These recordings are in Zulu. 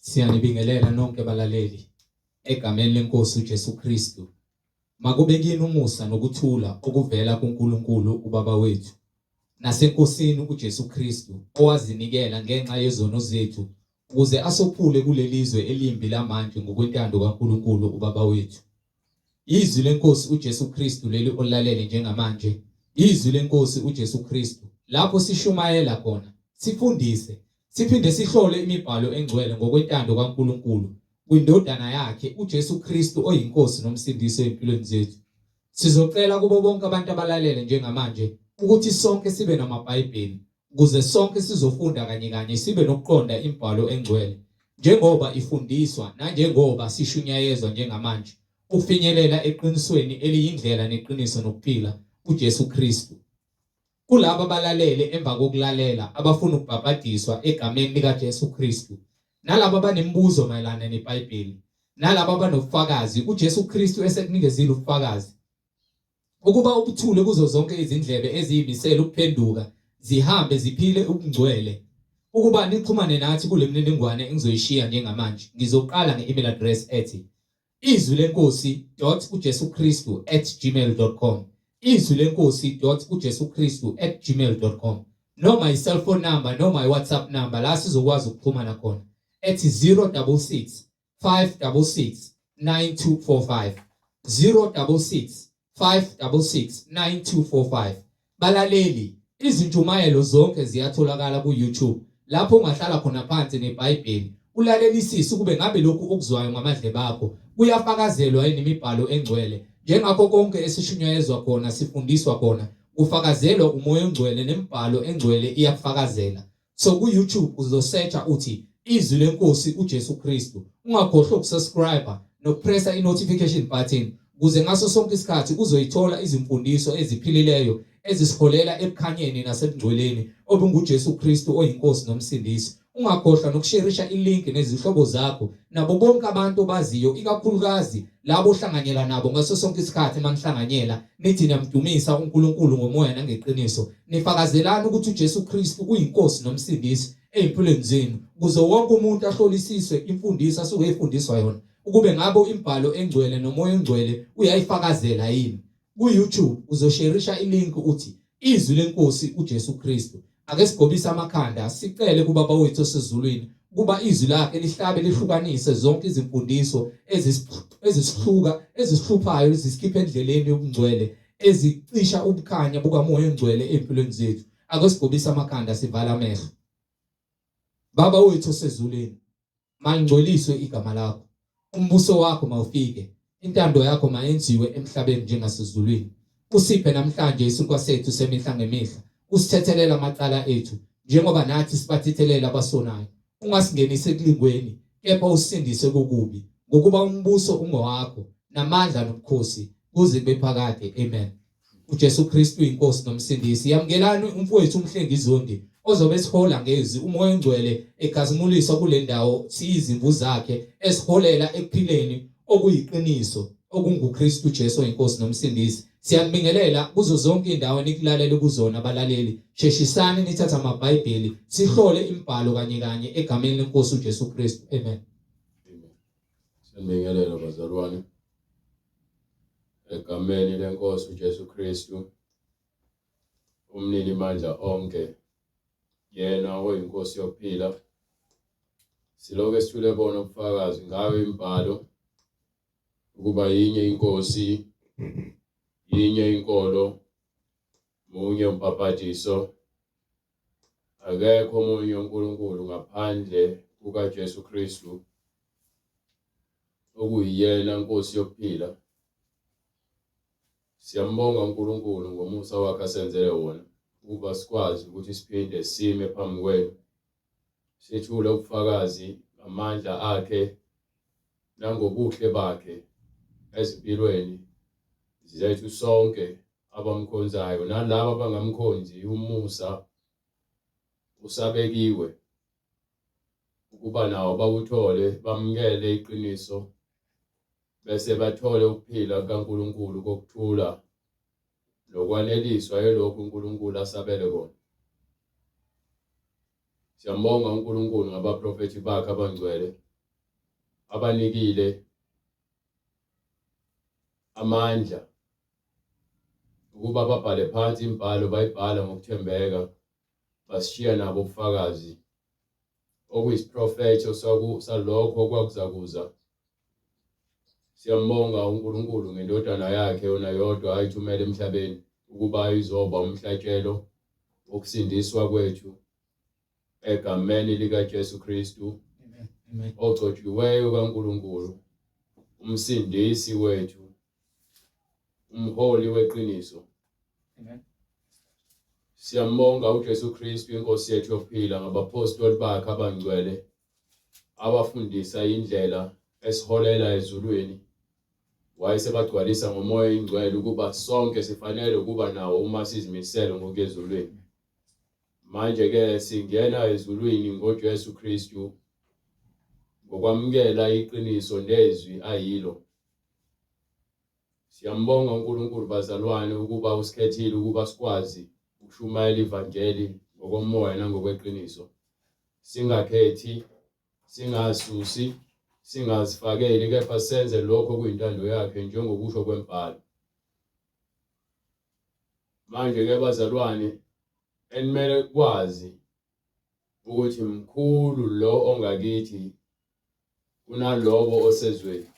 Siyanibingelela nonke balaleli egameni leNkosi uJesu Kristu. Makube kini umusa nokuthula okuvela kuNkulunkulu uBaba wethu naseNkosini uJesu Kristu owazinikela ngenxa yezono zethu ukuze asophule kulelizwe elimbi lamanje ngokwentando kaNkulunkulu uBaba wethu. Izwi lenkosi uJesu Kristu leli olalele njengamanje, izwi lenkosi uJesu Kristu lapho sishumayela khona, sifundise, siphinde sihlole imibhalo engcwele ngokwentando kaNkulunkulu kwindodana yakhe uJesu Kristu oyinkosi nomsindisi empilweni zethu. Sizocela kubo bonke abantu abalalele njengamanje ukuthi sonke sibe namaBhayibheli ukuze sonke sizofunda kanye sibe nokuqonda imibhalo engcwele njengoba ifundiswa nanjengoba sishunyayezwa njengamanje ufinyelela eqinisweni eliyindlela neqiniso nokuphila uJesu Kristu. Kulabo abalalele emva kokulalela abafuna ukubhabhadiswa egameni likaJesu Kristu, nalabo abanemibuzo mayelana neBhayibheli, nalabo abanobufakazi uJesu Kristu esekunikezile ubufakazi ukuba ubuthule kuzo zonke izindlebe eziyimisela ukuphenduka zihambe ziphile ubungcwele. Ukuba nixhumane nathi kule mininingwane engizoyishiya njengamanje, ngizoqala nge-email address ethi izwilenkosi.ujesukristu@gmail.com, izwilenkosi.ujesukristu@gmail.com, noma i-cellphone number noma i-WhatsApp number la sizokwazi ukuxhumana khona ethi 066 566 9245, 066 566 9245. Balaleli, izintshumayelo zonke ziyatholakala ku-YouTube lapho ungahlala khona phansi neBhayibheli ulalelisise kube ngabe lokhu okuzwayo ngamadlebe akho kuyafakazelwa nemibhalo engcwele njengakho konke esishunyayezwa khona sifundiswa khona kufakazelwa umoya ongcwele nemibhalo engcwele iyakufakazela. So ku-YouTube uzosearcha uthi izwi lenkosi uJesu Kristu, ungakhohlwa ukusubscribe nokupressa i-notification button ukuze ngaso sonke isikhathi uzoyithola izimfundiso eziphilileyo ezisiholela ebukhanyeni nasebungcweleni obunguJesu Kristu oyinkosi nomsindisi. Ungakhohlwa nokusharisha ilink nezihlobo zakho nabo bonke abantu obaziyo, ikakhulukazi labo ohlanganyela nabo ngaso sonke isikhathi manihlanganyela nithi niyamdumisa uNkulunkulu ngomoya nangeqiniso, nifakazelana ukuthi uJesu Kristu uyinkosi nomsindisi empilweni zenu ukuze wonke umuntu ahlolisiswe imfundiso asuke efundiswa yona ukube ngabo imibhalo engcwele nomoya ongcwele uyayifakazela yini. Ku-YouTube uzosharisha ilink uthi izwi lenkosi uJesu Kristu. Ake sigobise amakhanda sicele kuBaba wethu osezulwini kuba izwi lakhe lihlabe lihlukanise zonke izimfundiso ezisihluphayo ezisikhipha endleleni yobungcwele ezicisha ubukhanya bukamoya ongcwele empilweni zethu. Ake sigobise amakhanda sivala amehlo. Baba wethu osezulwini, malingcoliswe igama lakho, umbuso wakho mawufike, intando yakho mayenziwe emhlabeni njengasezulwini. Usiphe namhlanje isinkwa sethu semihla ngemihla, usithethelela amacala ethu njengoba nathi sibathithelela abasonayo. Ungasingenise ekulingweni kepha usindise kokubi, ngokuba umbuso ungowakho namandla nobukhosi kuze kube phakade. Amen. uJesu Kristu inkosi nomsindisi. Yamkelani umfowethu umhlengi izondi ozobe sihola ngezi umoya ongcwele ekhazimulisa kule ndawo siyizimvu zakhe esiholela ekuphileni okuyiqiniso okunguKristu Jesu oyinkosi nomsindisi. Siyabingelela kuzo zonke indawo nikulalela kuzona abalaleli. Sheshisani nithatha amaBhayibheli sihlole imibhalo kanye egameni lenkosi uJesu Kristu. Amen. Siyabingelela bazalwane egameni lenkosi uJesu Kristu, umnini mandla onke, yena oyinkosi yokuphila. Siloke sithule bona ubufakazi ngawe imibhalo ukuba yinye inkosi, yinye inkolo, munye umbhabhadiso, akekho omunye uNkulunkulu ngaphandle kukaJesu Kristu okuyiyena inkosi yokuphila. Siyambonga uNkulunkulu ngomusa wakhe asenzele wona ukuba sikwazi ukuthi siphinde sime phambi kwenu sithule ubufakazi ngamandla akhe nangobuhle bakhe ezimpilweni zethu sonke abamkhonzayo nalabo abangamkhonzi. Umusa usabekiwe ukuba nawo bawuthole, bamukele iqiniso bese bathole ukuphila kaNkulunkulu kokuthula lokwaneliswa yilokho uNkulunkulu asabele kona. Siyambonga uNkulunkulu ngabaprofethi bakhe abangcwele abanikile amandla ukuba babhale phansi imbhalo bayibhala ngokuthembeka bashiya nabo ubufakazi okuyisiprofetho salokho okwakuzakuza. Siyambonga uNkulunkulu ngendodana yakhe yona yodwa ayithumele emhlabeni ukuba izoba umhlatshelo wokusindiswa kwethu egameni likaJesu Kristu ogcotshiweyo kaNkulunkulu, umsindisi wethu, umholi weqiniso. Siyambonga uJesu Kristu inkosi yethu yokuphila ngabapostoli bakhe abangcwele abafundisa indlela esiholela ezulwini. Wayesebagcwalisa ngomoya ingcwele ukuba sonke sifanele ukuba nawo uma sizimisele ngokezulwini. Manje ke singena ezulwini ngoJesu Kristu ngokwamukela iqiniso nezwi ayilo. Siyambonga uNkulunkulu bazalwane ukuba usikhethile ukuba sikwazi ukushumayela ivangeli ngokomoya nangokweqiniso. Singakhethi, singasusi, singazifakeli, kepha senze lokho kuyintando yakhe njengokusho kwembhalo. Manje ke bazalwane, enimele kwazi ukuthi mkhulu lo ongakithi kunalobo osezweni.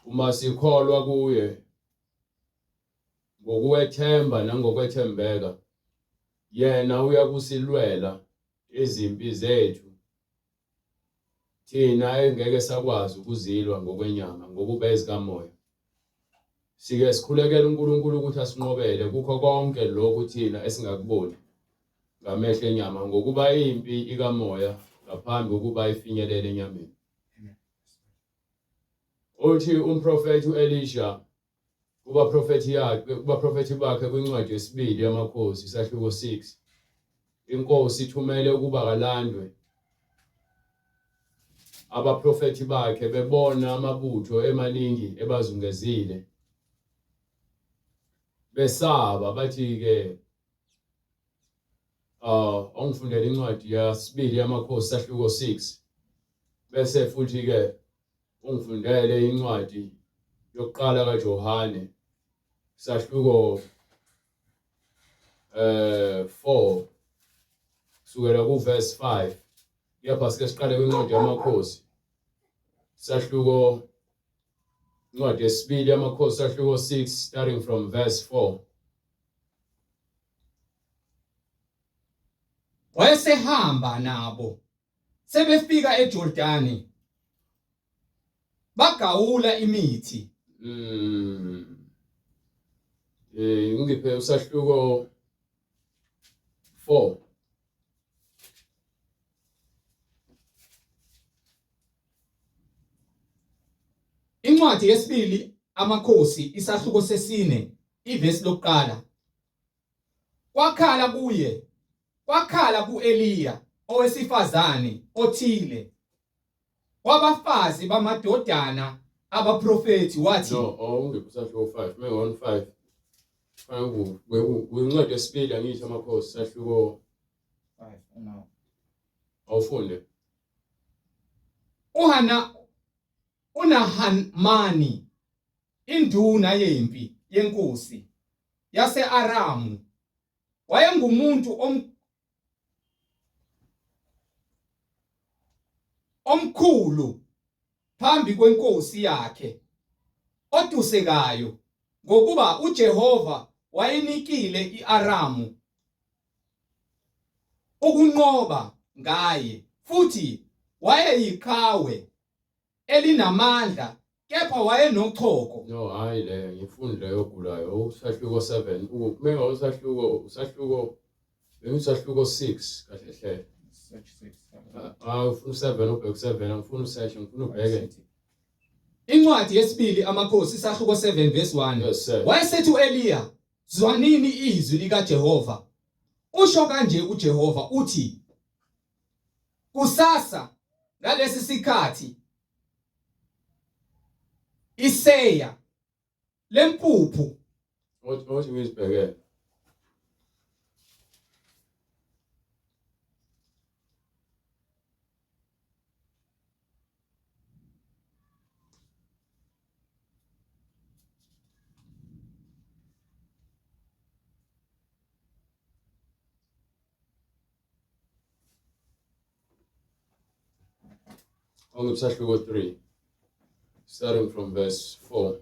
Uma sikholwa kuye ngokuwethemba nangokwethembeka, yena uyakusilwela izimpi zethu thina engeke sakwazi ukuzilwa ngokwenyama ngokuba ezikamoya. Sike sikhulekela uNkulunkulu ukuthi asinqobele kukho konke lokhu thina esingakuboni ngamehlo enyama ngokuba impi ikamoya ngaphambi kokuba ifinyelele enyameni. Uthi umprofeti uElisha kubaprofethi bakhe kwincwadi yesibili yamakhosi isahluko 6, inkosi ithumele ukuba kalandwe abaprofethi bakhe bebona amabutho emaningi ebazungezile besaba bathi ke ongifundela incwadi yesibili yamakhosi isahluko 6 bese futhi ke ungifundele incwadi yokuqala kaJohane isahluko 4 kusukela kuverse 5. Kepha sike siqale kwincwadi yamakhosi isahluko incwadi yesibili yamakhosi isahluko 6 starting from verse 4. Wayesehamba nabo sebefika eJordani bagawula imithi. Ngiphe usahluko 4. Incwadi yesibili amakhosi isahluko 4 ivesi lokuqala. Kwakhala kuEliya owesifazane othile wabafazi bamadodana abaprofeti wathi ungiphe usahluko 5 mengon 5 Incwadi yesibili angithi amakhosi isahluko 5 now. Awufunde. uNahamani induna yempi yenkosi yase-Aramu wayengumuntu omkhulu phambi kwenkosi yakhe odusekayo ngokuba uJehova wayenikile i-Aramu ukunqoba ngaye, futhi wayeyiqhawe elinamandla kepha wayenochoko. No, hayi le ngifunde yogulayo usahluko 7 menga usahluko 6 kahle hle. Ufuna 7 ubheke 7 angifuni useshe ngifuna ubheke. Incwadi yesibili amakhosi isahluko 7 verse 1. Wayesethi uEliya, zwanini izwi likaJehova. Usho kanje uJehova uthi, kusasa ngalesi sikhathi iseya lempuphu othi ngizibhekele Ongebusahluko 3 starting from verse 4.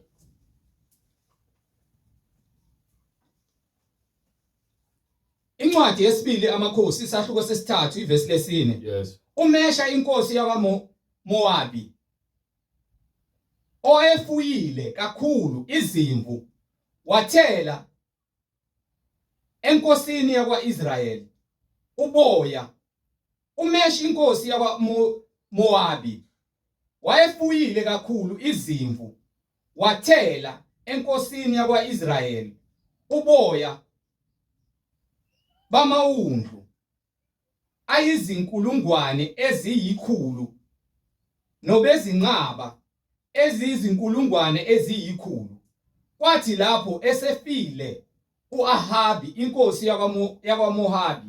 Incwadi yesibili amakhosi isahluko sesithathu ivesi lesine. Yes. Umesha inkosi yakwaMowabi oyefuyile kakhulu izimvu wathela enkosini yakwaIsrayeli uboya. Umesha inkosi yakwaMowabi wayefuyile kakhulu izimvu wathela enkosini yakwaIsrayeli uboya bamawundlu ayizinkulungwane eziyikhulu nobezinqaba ezizinkulungwane eziyikhulu. Kwathi lapho esefile uAhabi inkosi yakwaMowabi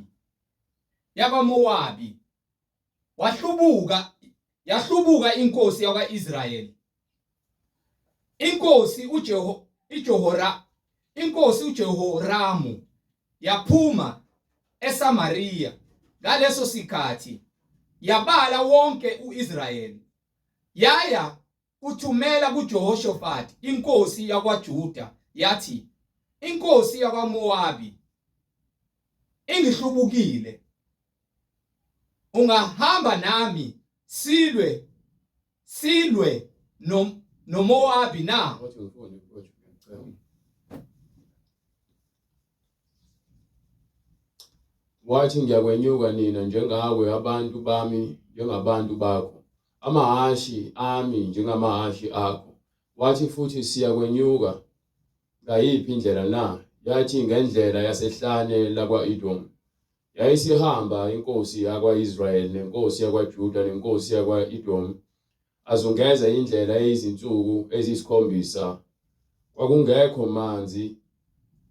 yahlubuka inkosi yakwaIsrayeli. Inkosi uJehoramu yaphuma eSamariya ngaleso sikhathi yabala wonke uIsrayeli. Yaya uthumela kuJehoshafati inkosi yakwaJuda yathi, inkosi yakwaMowabi ingihlubukile, ungahamba nami silwe noMowabi na? Wathi ngiyakwenyuka nina njengawe, abantu bami njengabantu bakho, amahashi ami njengamahashi akho. Wathi futhi siyakwenyuka ngayiphi indlela na? Yathi ngendlela yasehlane lakwa-Edomu. Yayisihamba inkosi yakwa-Israyeli nenkosi yakwaJuda nenkosi yakwa-Edomu azungeza indlela eyizinsuku eziyisikhombisa. Kwakungekho manzi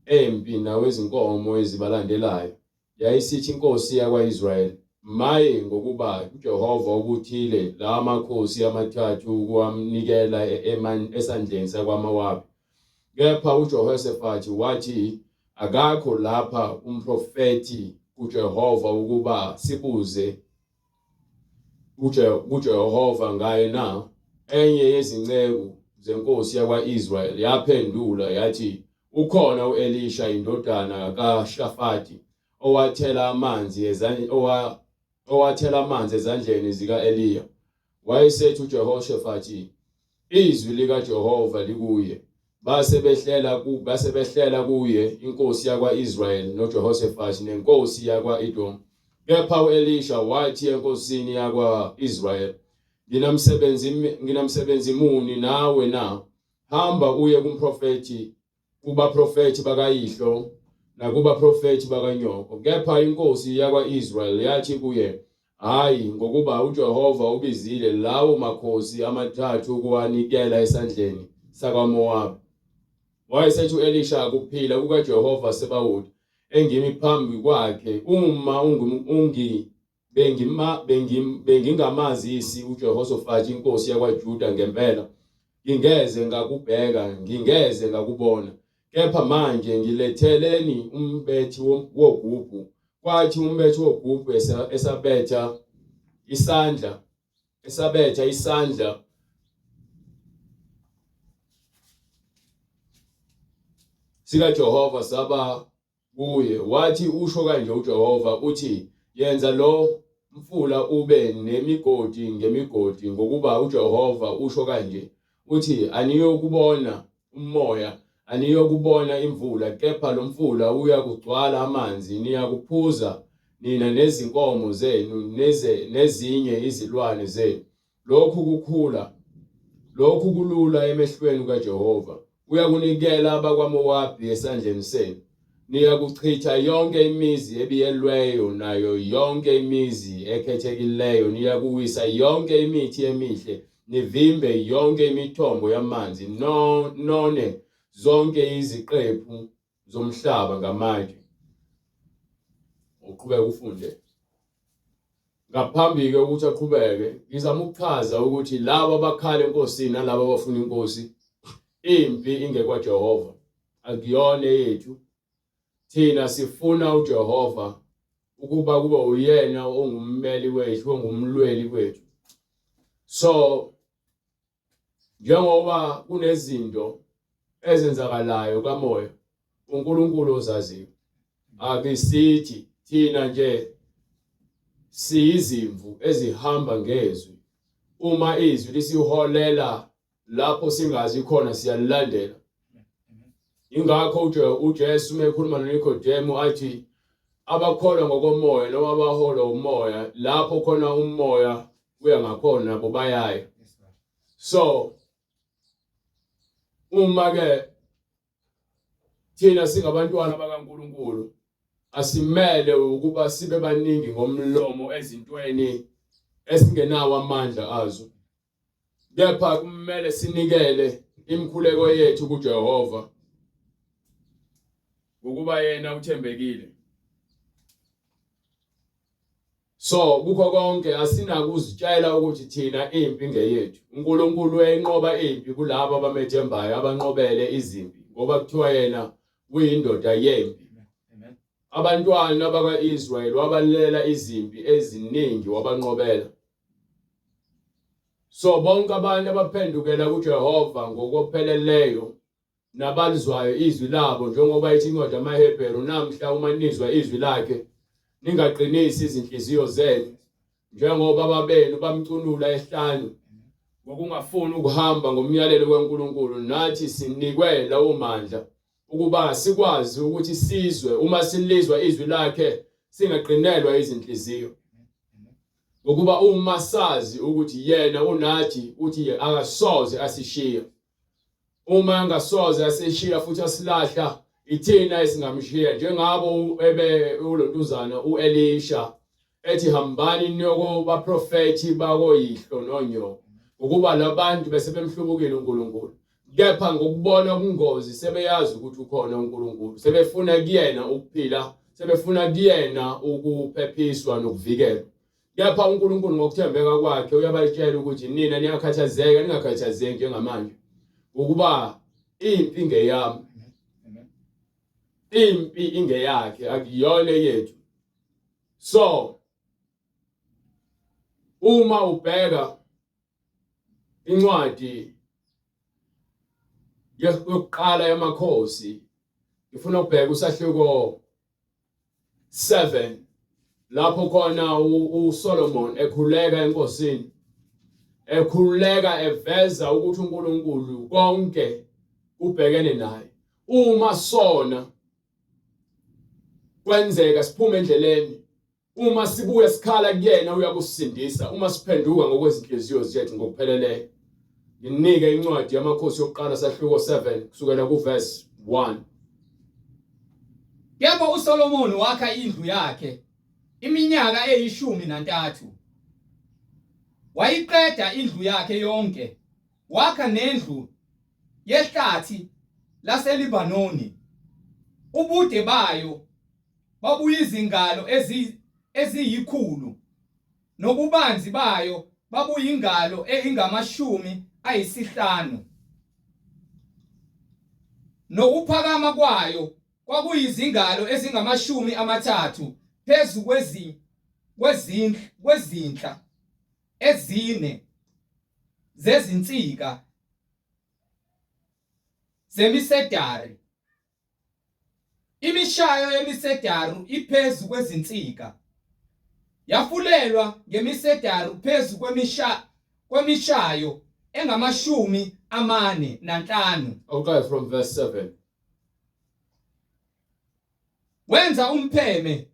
empi nawezinkomo ezibalandelayo. Yayisithi inkosi yakwa-Israyeli, maye ngokuba uJehova ubuthile la makhosi amathathu ukuwamnikela esandleni sakwaMowabi. Kepha uJehoshafati wathi, akakho lapha umprofeti kuJehova ukuba sibuze uJehova ngaye na? Enye yezinceku zenkosi yakwa-Israyeli yaphendula yathi, ukhona uElisha indodana kaShafati owathela amanzi ezandleni zika-Eliya. Wayesethi uJehoshafati, izwi likaJehova likuye. Base behlela kuye inkosi yakwa-Israyeli noJehoshafati nenkosi yakwa-Edomu. Kepha uElisha wathi enkosini yakwa-Israyeli, nginamsebenzi muni nawe na? Hamba uye kubaprofeti bakayihlo nakubaprofeti bakanyoko. Kepha inkosi yakwa-Israyeli yathi kuye, hayi, ngokuba uJehova ubizile lawo makhosi amathathu ukuwanikela esandleni sakwaMowabi. Wayesethi uElisha, akuphila kukaJehova Sebawothi engimi phambi kwakhe, uma bengingamazisi uJehoshafati inkosi yakwaJuda ngempela, ngingeze ngakubona. Kepha manje ngiletheleni umbethi wogubhu. Kwathi umbethi wogubhu esabetha isandla sikaJehova saba kuye. Wathi usho kanje uJehova uthi, yenza lo mfula ube nemigodi ngemigodi, ngokuba uJehova usho kanje uthi, aniyokubona umoya, aniyokubona imvula, kepha lo mfula uyakugcwala amanzi, niyakuphuza nina nezinkomo zenu nezinye izilwane zenu. Lokhu kulula emehlweni kaJehova. Uyakunikela abakwaMowabi esandleni senu. Niyakuchitha yonke imizi ebiyelweyo nayo yonke imizi ekhethekileyo. Niyakuwisa yonke imithi emihle, nivimbe yonke imithombo yamanzi, none zonke iziqephu zomhlaba ngamatshe. Uqhubeka ufunde. Ngaphambi-ke ukuthi aqhubeke, ngizama ukuchaza ukuthi laba abakhala enkosini nalabo abafuna inkosi, impi ingekwaJehova, akuyona yethu. Thina sifuna uJehova ukuba kube uyena ongummeli wethu, ongumlweli wethu. So njengoba kunezinto ezenzakalayo kamoya uNkulunkulu ozaziyo, akisithi thina nje siyizimvu ezihamba ngezwi. Uma izwi lisiholela lapho singazi khona siyalilandela. Ingakho uJesu mekhuluma noNikodemu athi abakholwa ngokomoya noma abaholwa umoya, lapho khona umoya kuya ngakhona nabo bayaya. So uma ke thina singabantwana bakaNkulunkulu asimele ukuba sibe baningi ngomlomo ezintweni esingenawo amandla azo, kepha kumele sinikele imikhuleko yethu kuJehova ukuba yena uthembekile. So kukho konke asinakuzitshela ukuthi thina impi ngeyethu. uNkulunkulu uyayinqoba impi kulabo abamethembayo abanqobele izimpi, ngoba kuthiwa yena uyindoda yempi. Abantwana baka-Israyeli wabalela izimpi eziningi wabanqobela. So bonke abantu abaphendukela kuJehova ngokupheleleyo nabalizwayo izwi labo, njengoba ithi incwadi yamaHebheru, namhla uma nizwa izwi lakhe ningaqinisi izinhliziyo zenu njengoba babenu bamcunula ehlanu ngokungafuni ukuhamba ngomyalelo kaNkulunkulu. Nathi sinikwe lawo mandla ukuba sikwazi ukuthi sizwe uma silizwa izwi lakhe singaqinelwa izinhliziyo, ukuba uma sazi ukuthi yena unathi uthi akasoze asishiya. Uma angasoze asishiya futhi asilahla, ithina esingamshiya, njengabo ulontuzana uElisha ethi hambani niyoko baprofethi bakoyihlo nonyoko, ukuba labantu bese bemhlubukile uNkulunkulu. Kepha ngokubona ubungozi sebeyazi ukuthi ukhona uNkulunkulu, sebefuna kuyena ukuphila, sebefuna kuyena ukuphephiswa nokuvikelwa. Kepha uNkulunkulu ngokuthembeka kwakhe uyabatshela ukuthi nina niyakhathazeka, ningakhathazeki njengamanje, ukuba impi ngeyami, impi ingeyakhe, akuyona yethu. So uma ubheka incwadi yokuqala yamakhosi, ngifuna ukubheka usahluko 7 lapho khona uSolomon ekhuleka enkosini, ekhuleka eveza ukuthi uNkulunkulu konke ubhekene naye. Uma sona kwenzeka siphume endleleni, uma sibuya sikhala kuyena uyakusindisa, uma siphenduka ngokwezinhliziyo zethu ngokupheleleyo. Nginike incwadi yamakhosi yokuqala sahluko 7 kusukela kuverse 1. Yebo uSolomon wakha indlu yakhe iminyaka eyi13. Wayiqeda indlu yakhe yonke, wakha nendlu yehlathi laseLibanoni. Ubude bayo babuyizingalo eziyikhulu, nobubanzi bayo babuyingalo eyingamashumi 50, nokuphakama kwayo kwakuyizingalo ezingamashumi 30 phezu kwezinhla ezine zezinsika zemisedari. Imishayo yemisedaru iphezu kwezinsika, yafulelwa ngemisedaru phezu kwemishayo engamashumi 45. Okay, from verse 7. Wenza umpheme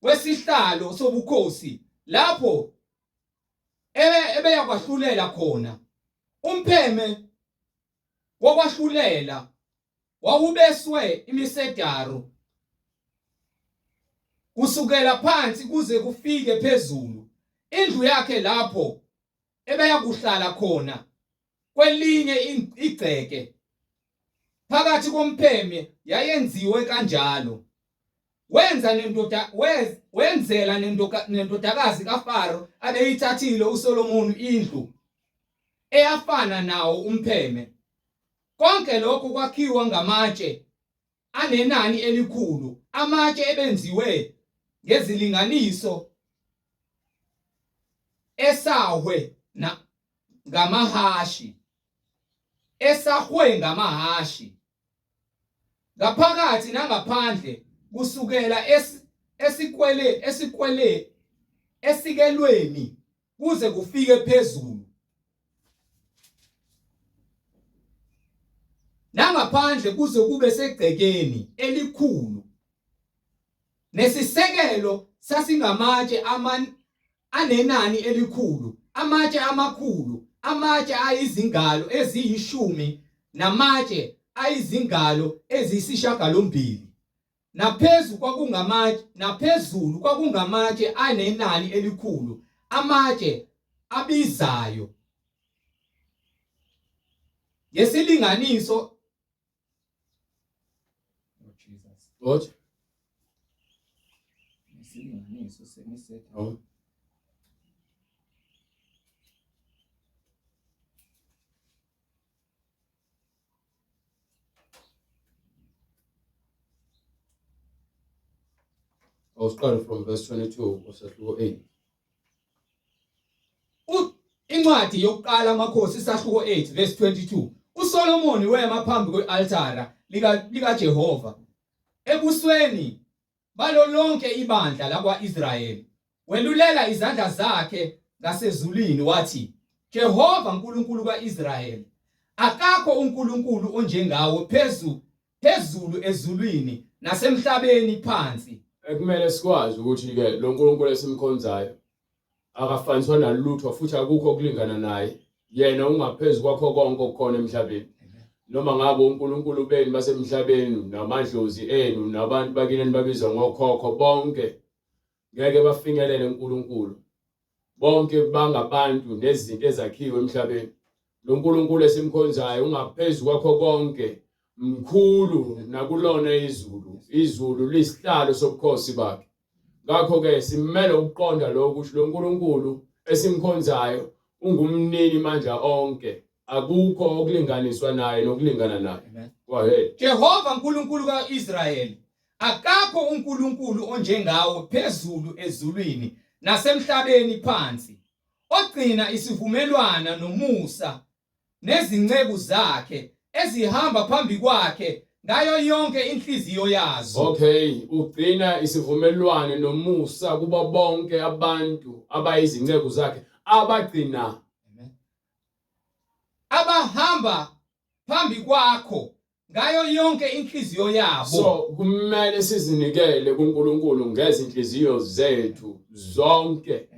wesihlalo sobukhosi lapho ebeyakwahlulela khona. Umpheme wokwahlulela wawubeswe imisedaru kusukela phansi kuze kufike phezulu. Indlu yakhe lapho ebeyakuhlala khona kwelinye igceke phakathi kompheme yayenziwe kanjalo. Wenzela nendodakazi kaFaro abeyithathile uSolomon indlu eyafana nawo umpheme. Konke lokho kwakhiwa ngamatshe anenani elikhulu, amatshe ebenziwe ngezilinganiso esahwe ngamahashi, esahwe ngamahashi, ngaphakathi nangaphandle kusukela esikelweni kuze kufike phezulu. Nangaphandle kuze kube segcekeni elikhulu. Nesisekelo sasingamatshe anenani elikhulu, amatshe amakhulu, amatshe ayizingalo eziyishumi namatshe ayizingalo eziyisishiyagalombili. Naphezulu kwakungamatshe anenani elikhulu, amatshe abizayo. Ngesilinganiso What? Ngesilinganiso semisetho. Oh. I was starting from verse 22, wasahluko 8. Incwadi yokuqala amakhosi isahluko 8 verse 22. uSolomoni wema phambi kwe-altara likaJehova ebusweni balo lonke ibandla lakwa-Israyeli. Welulela izandla zakhe ngasezulwini wathi, Jehova Nkulunkulu ka-Israyeli, akakho uNkulunkulu onjengawe phezulu ezulwini nasemhlabeni phansi. Ekumele sikwazi ukuthi ke lo nkulunkulu esimkhonzayo akafaniswa nalutho futhi akukho okulingana naye. Yena ungaphezulu kwakho konke okukhona emhlabeni. Noma ngabe uNkulunkulu beni basemhlabeni namadlozi enu nabantu bakini babizwa ngokhokho bonke ngeke bafinyelele uNkulunkulu. Bonke bangabantu nezinto ezakhiwe emhlabeni. Lo nkulunkulu esimkhonzayo ungaphezulu kwakho konke, mkhulu nakulona izulu lisihlalo sobukhosi bakhe. Ngakho ke simele ukuqonda lokho ukuthi lo nkulunkulu esimkhonzayo ungumnini mandla onke, akukho okulinganiswa naye nokulingana naye. Go ahead. Jehova Nkulunkulu ka-Israyeli, akakho uNkulunkulu onjengawe phezulu ezulwini nasemhlabeni phansi, ogcina isivumelwano nomusa nezinceku zakhe ezihamba phambi kwakhe ngayo yonke inhliziyo yazo. Okay, ugcina isivumelwano nomusa kuba bonke abantu abayizinceku zakhe abagcina abahamba phambi kwakho ngayo yonke inhliziyo yabo. So kumele sizinikele kuNkulunkulu ngezinhliziyo zethu zonke.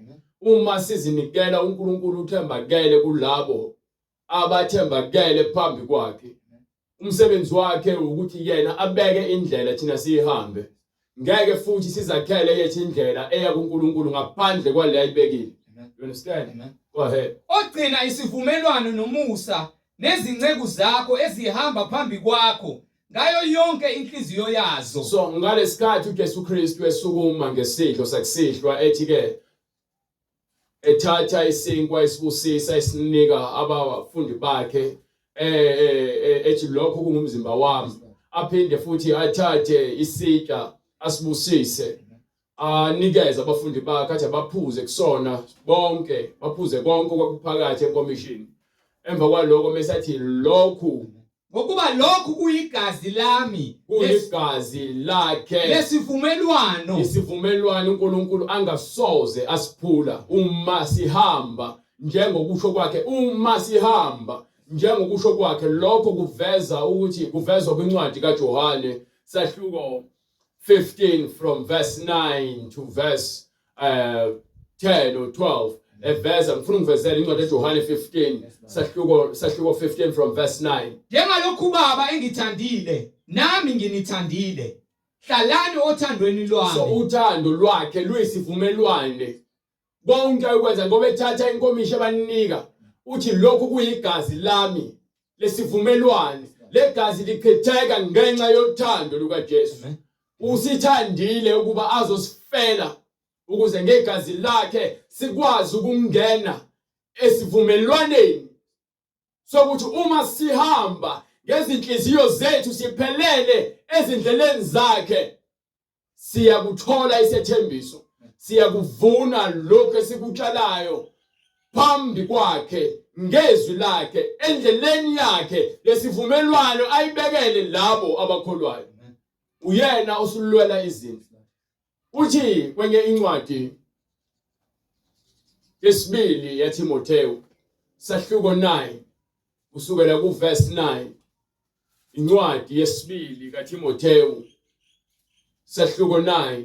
Uma sizinikela uNkulunkulu uthembakele kulabo abathembakele phambi kwakhe. Umsebenzi wakhe ukuthi yena abeke indlela thina sihambe. Ngeke futhi sizakhele yethu indlela eya kuNkulunkulu ngaphandle kwale ayibekile. You understand? Amen. Go ahead. Ogcina isivumelwano nomusa nezinceku zakho ezihamba phambi kwakho ngayo yonke inhliziyo yazo. So ngalesikhathi uJesu Kristu esukuma ngesidlo sakusihlwa ethi ke ethatha isinkwa esibusisa esinika abafundi bakhe ethi lokho kungumzimba wami, aphinde futhi athathe isitsha asibusise anikeze abafundi bakhe athi baphuze kusona bonke, baphuze konke okwakuphakathi enkomishini. Emva kwaloko mesathi lokhu ngokuba lokhu kuyigazi lami, kuyigazi lakhe lesivumelwano, isivumelwano uNkulunkulu angasoze asiphula uma sihamba njengokusho kwakhe. Uma sihamba njengokusho kwakhe, lokho kuveza ukuthi kuvezwa kwincwadi kaJohane sahluko 15 from verse 9 to verse 10 or 12. Eveza ngifuna ngivezele incwadi kaJohane 15 sahluko 15 from verse 9. Njengalokhu Baba engithandile nami nginithandile, hlalani othandweni lwami. So uthando lwakhe luyisivumelwane bonke ukwenza ngoba ethatha inkomishi abanika uthi lokhu kuyigazi lami lesivumelwane. Legazi lichitheka ngenxa yothando lukaJesu. Usithandile ukuba azosifela ukuze ngegazi lakhe sikwazi ukungena esivumelwaneni sokuthi uma sihamba ngezinhliziyo zethu siphelele ezindleleni zakhe, siyakuthola isethembiso, siyakuvuna lokho esikutshalayo phambi kwakhe ngezwi lakhe endleleni yakhe lesivumelwano ayibekele labo abakholwayo. Uyena osulwela izinto. Uthi kwenye incwadi yesibili yaTimotheo sahluko 9 kusukela ku verse 9. Incwadi yesibili kaTimotheo sahluko 9.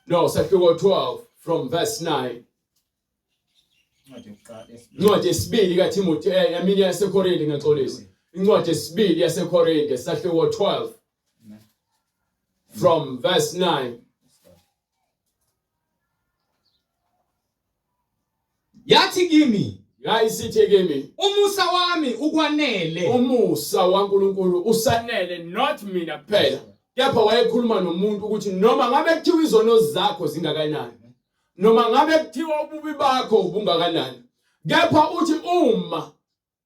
No, sahluko 12 from verse 9. Incwadi yesibili kaTimotheo yamini yaseKorinte ngaxolisa. Incwadi yesibili yaseKorinte sahluko 12 from verse 9. Yathi kimi, Yayisithi kimi, umusa wami ukwanele. umusa waNkulunkulu usanele, not mina kuphela. Kepha wayekhuluma nomuntu ukuthi noma ngabe kuthiwa izono zakho zingakanani, noma ngabe kuthiwa ububi bakho bungakanani, kepha uthi uma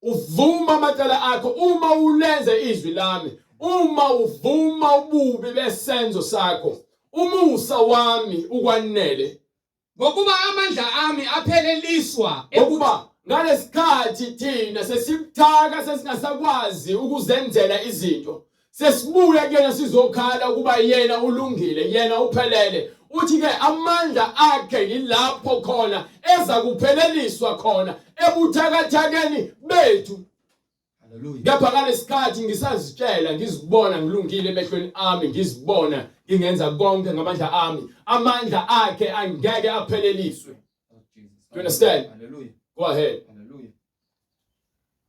uvuma amacala akho, uma ulenze izwi lami, uma uvuma ububi besenzo sakho, umusa wami ukwanele. Ngokuba amandla ami apheleliswa Ukuba ngalesikhathi thina sesibuthaka sesingasakwazi ukuzenzela izinto, sesibuya kuyena sizokhala ukuba yena ulungile, yena uphelele. Uthi ke amandla akhe yilapho khona eza kupheleliswa khona ebuthakathakeni bethu. Hallelujah. Ngapha ngalesikhathi ngisazitshela, ngizibona ngilungile emehlweni ami, ngizibona ngingenza konke ngamandla ami, amandla akhe angeke apheleliswe. Do you understand? Hallelujah. Go ahead. Hallelujah.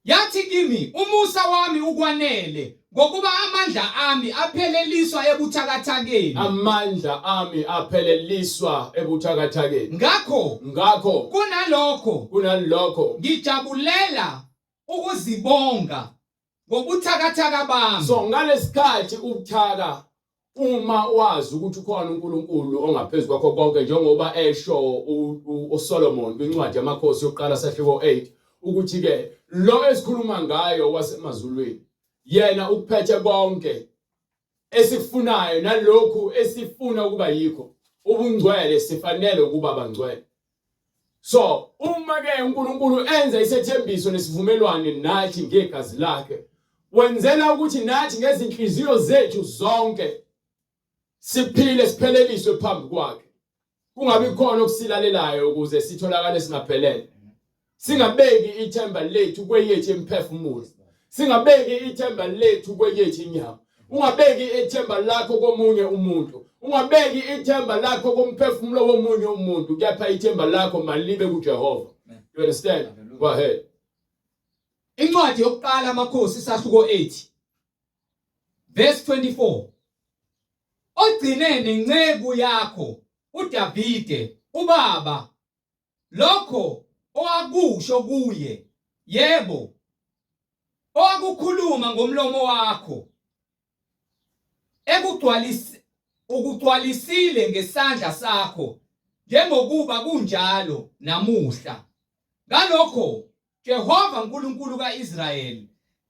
Yathi kimi, umusa wami ukwanele, ngokuba amandla ami apheleliswa ebuthakathakeni. Amandla ami apheleliswa ebuthakathakeni. Ngakho kunalokho ngijabulela ukuzibonga ngobuthakathaka bami. So ngalesikhathi ubuthaka, uma wazi ukuthi ukhona uNkulunkulu ongaphezulu kwakho konke, njengoba esho uSolomon kwincwadi yamakhosi yokuqala sahluko 8 ukuthi ke lo esikhuluma ngayo wasemazulwini yena uphethe konke esifunayo nalokhu esifuna ukuba yikho, ubungcwele sifanele ukuba bangcwele. So uma ke uNkulunkulu enza isethembiso nesivumelwano nathi ngegazi lakhe, wenzela ukuthi nathi ngezinhliziyo zethu zonke siphile sipheleliswe phambi kwakhe, kungabi khona okusilalelayo ukuze sitholakale singaphelele. Singabeki ithemba lethu kweyethu imphefumulo, singabeki ithemba lethu kweyethu inyama, ungabeki ithemba lakho komunye umuntu, ungabeki ithemba lakho komphefumulo womunye umuntu, kepha ithemba lakho malibe kuJehova. You understand? Go ahead. Incwadi yokuqala amakhosi sahluko 8 verse 24. Ogcine nenceku yakho uDavide ubaba lokho owakusho kuye, yebo, owakukhuluma ngomlomo wakho, ukugcwalisile ngesandla sakho, njengokuba kunjalo namuhla. Ngalokho Jehova uNkulunkulu kaIsrayeli,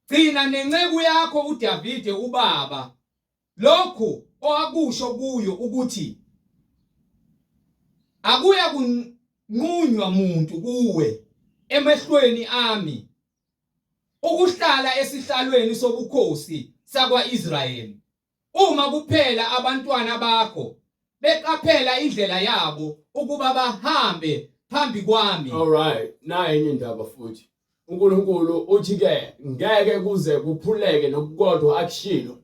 gcina nenceku yakho uDavide ubaba lokho owakusho kuyo ukuthi akuya kunqunywa muntu kuwe emehlweni ami ukuhlala esihlalweni sobukhosi sakwa-Israyeli, uma kuphela abantwana bakho beqaphela indlela yabo ukuba bahambe phambi kwami. All right, naye enye indaba futhi. uNkulunkulu uthi ke ngeke kuze kuphuleke nokukodwa akushilo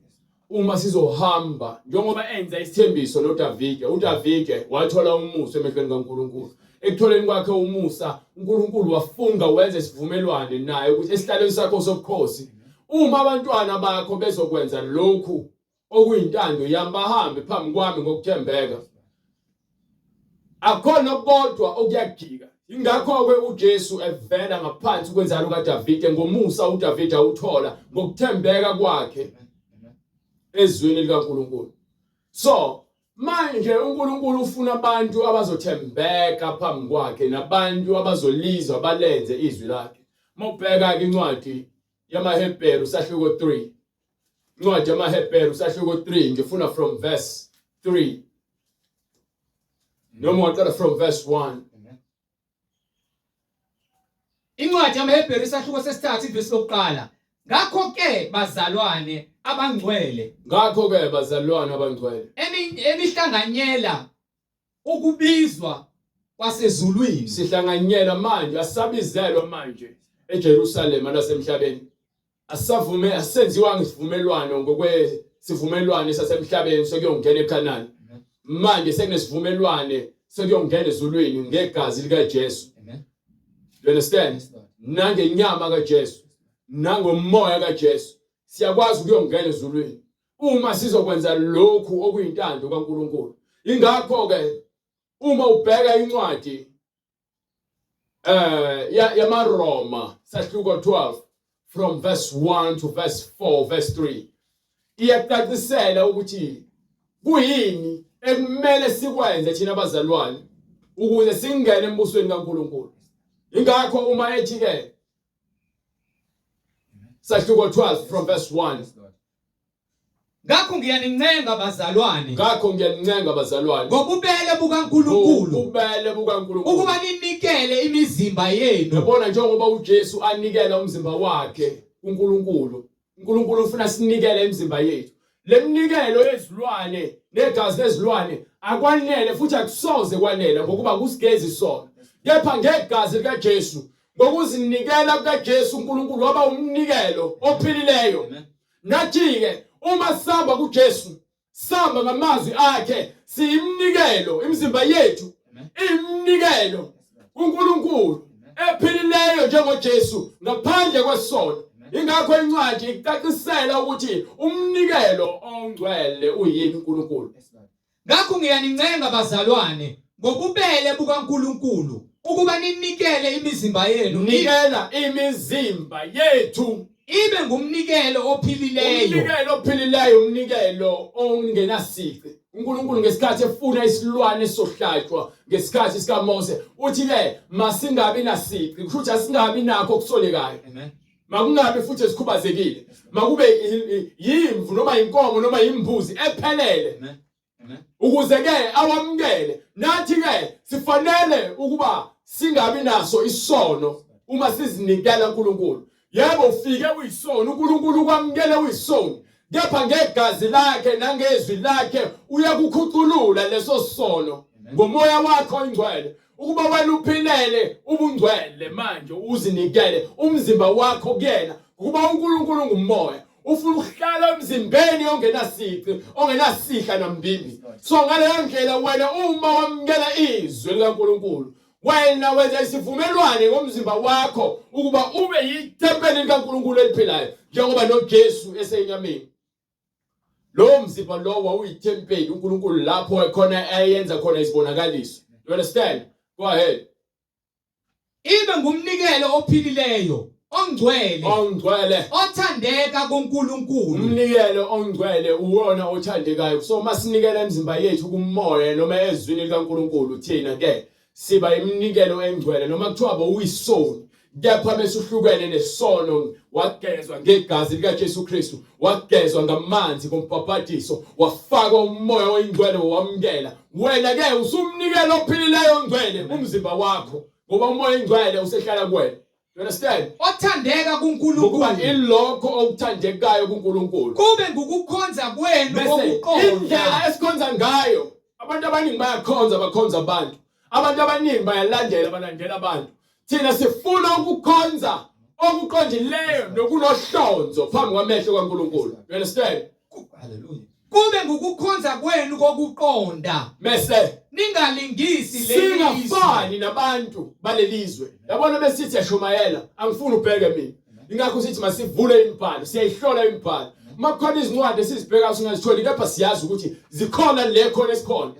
uma sizohamba njengoba enza isithembiso noDavide. uDavide wathola umusa emehlweni kaNkulunkulu. Ekutholeni kwakhe umusa, uNkulunkulu wafunga wenza isivumelwano naye ukuthi esihlalweni sakho sobukhosi, uma abantwana bakho bezokwenza lokhu okuyintando yami, bahambe phambi kwami ngokuthembeka, akhona kodwa okuyagika. Ingakho-ke uJesu evela ngaphansi kwenzalo kaDavide ngomusa uDavide awuthola ngokuthembeka kwakhe ezweni likaNkulunkulu. So manje uNkulunkulu ufuna abantu abazothembeka phambi kwakhe, nabantu abazolizwa balenze izwi lakhe. Mawubheka incwadi yamaHebheru sahluko 3, incwadi yamaHebheru sahluko 3, ngifuna from verse 3 noma waqala from verse 1. Incwadi yamaHebheru isahluko sesithathu ivesi lokuqala. Ngakho ke bazalwane abangcwele. Ngakho ke bazalwane abangcwele. Enihlanganyela ukubizwa kwasezulwini. Sihlanganyela manje asabizelwa manje eJerusalema nasemhlabeni. Asenziwa ngesivumelwano sivumelwano sasemhlabeni sokuyongena eKhanani. Manje sekunesivumelwane sokuyongena ezulwini ngegazi likaJesu. You understand? Nangenyama kaJesu, nangomoya kaJesu, siyakwazi ukuyongena ezulwini uma sizokwenza lokhu okuyintando kaNkulunkulu. Ingakho ke uma ubheka incwadi yamaRoma sahluko 12 from verse 1 to verse 4 verse 3 iyacacisela ukuthi kuyini ekumele sikwenze thina abazalwane ukuze singene embusweni kaNkulunkulu. Ingakho uma ethi ke sahluko 12 from verse 1 Ngakho ngiyanincenga bazalwane. Ngakho ngiyanincenga bazalwane Ngobubele bukaNkulunkulu. Ngobubele bukaNkulunkulu. Ukuba ninikele imizimba yenu. Yabona njengoba uJesu anikela umzimba wakhe kuNkulunkulu. uNkulunkulu ufuna sinikele imizimba yethu. Lemnikelo yezilwane negazi lezilwane akwanele futhi akusoze kwanele ngokuba kusigezi sona. Kepha ngegazi likaJesu ngokuzinikela kukaJesu uNkulunkulu waba umnikelo ophilileyo. Nathi ke uma sihamba kuJesu sihamba ngamazwi akhe siyimnikelo imizimba yethu imnikelo uNkulunkulu ephilileyo njengoJesu ngaphandle kwesono. Ingakho incwadi icacisela ukuthi umnikelo ongcwele uyini uNkulunkulu. Ngakho ngiyanincenga bazalwane ngobubele bukaNkulunkulu ukuba ninikele imizimba yenu. Nikela imizimba yethu ibe ngumnikelo ophilileyo. Umnikelo ophilileyo umnikelo ongenasici. uNkulunkulu ngesikhathi efuna isilwane esohlatshwa ngesikhathi sikaMose uthi ke masingabi nasici kusho ukuthi asingabi nakho okusolekayo. Amen. Makungabe futhi esikhubazekile. Makube yimvu noma inkomo noma imbuzi ephelele. Amen. Ukuze ke awamukele nathi ke sifanele ukuba singabi naso isono uma sizinikela uNkulunkulu. Yebo ufike uyisono uNkulunkulu kwamukele uyisono. Kepha ngegazi lakhe nangezwi lakhe uyakukhuculula leso sono ngomoya wakhe oyingcwele ukuba wena uphilele ubungcwele manje uzinikele umzimba wakho kuyena ukuba uNkulunkulu ngumoya ufuna ukuhlala emzimbeni ongenasihla nambimbi. So ngaleyo ndlela wena uma wamukela izwi likaNkulunkulu wena wenza isivumelwano ngomzimba wakho ukuba ube yitempeli likaNkulunkulu eliphilayo njengoba noJesu esenyameni. Lo mzimba lo wawuyitempeli uNkulunkulu lapho ekhona ayenza khona izibonakaliso. You understand? Go ahead. Ibe ngumnikelo ophilileyo ongcwele othandeka kuNkulunkulu. Umnikelo ongcwele uwona othandekayo. So masinikela imizimba yethu kumoya noma ezwini likaNkulunkulu thina ke siba iminikelo engcwele noma kuthiwa bowuyisoni. Kepha mesuhlukene nesono wagezwa ngegazi likaJesu Kristu wagezwa ngamanzi kompapatiso wafakwa umoya oyingcwele wamukela. Wena ke usumnikelo ophilileyo ongcwele umzimba wakho ngoba umoya oyingcwele usehlala kuwena. You understand? Othandeka kuNkulunkulu. Ngoba ilokho okuthandekayo kuNkulunkulu kube ngukukhonza kwenu okuqonda. Indlela esikhonza ngayo. Abantu abaningi bakhonza abantu. Abantu abaningi balandela abantu. Thina sifuna ukukhonza okuqondileyo nokunohlonzo phambi kwamehlo kaNkulunkulu. You understand? Hallelujah. Kube ngukukhonza kwenu kokuqonda. Mese ningalingisi lelizwe. Singafani nabantu balelizwe. Yabona besithi yashumayela angifuni ubheke mina. Ingakho sithi masivule imibhalo siyayihlola imibhalo. Makhona izincwadi esizibheka singazitholi kepha siyazi ukuthi zikhona le khona esikhona.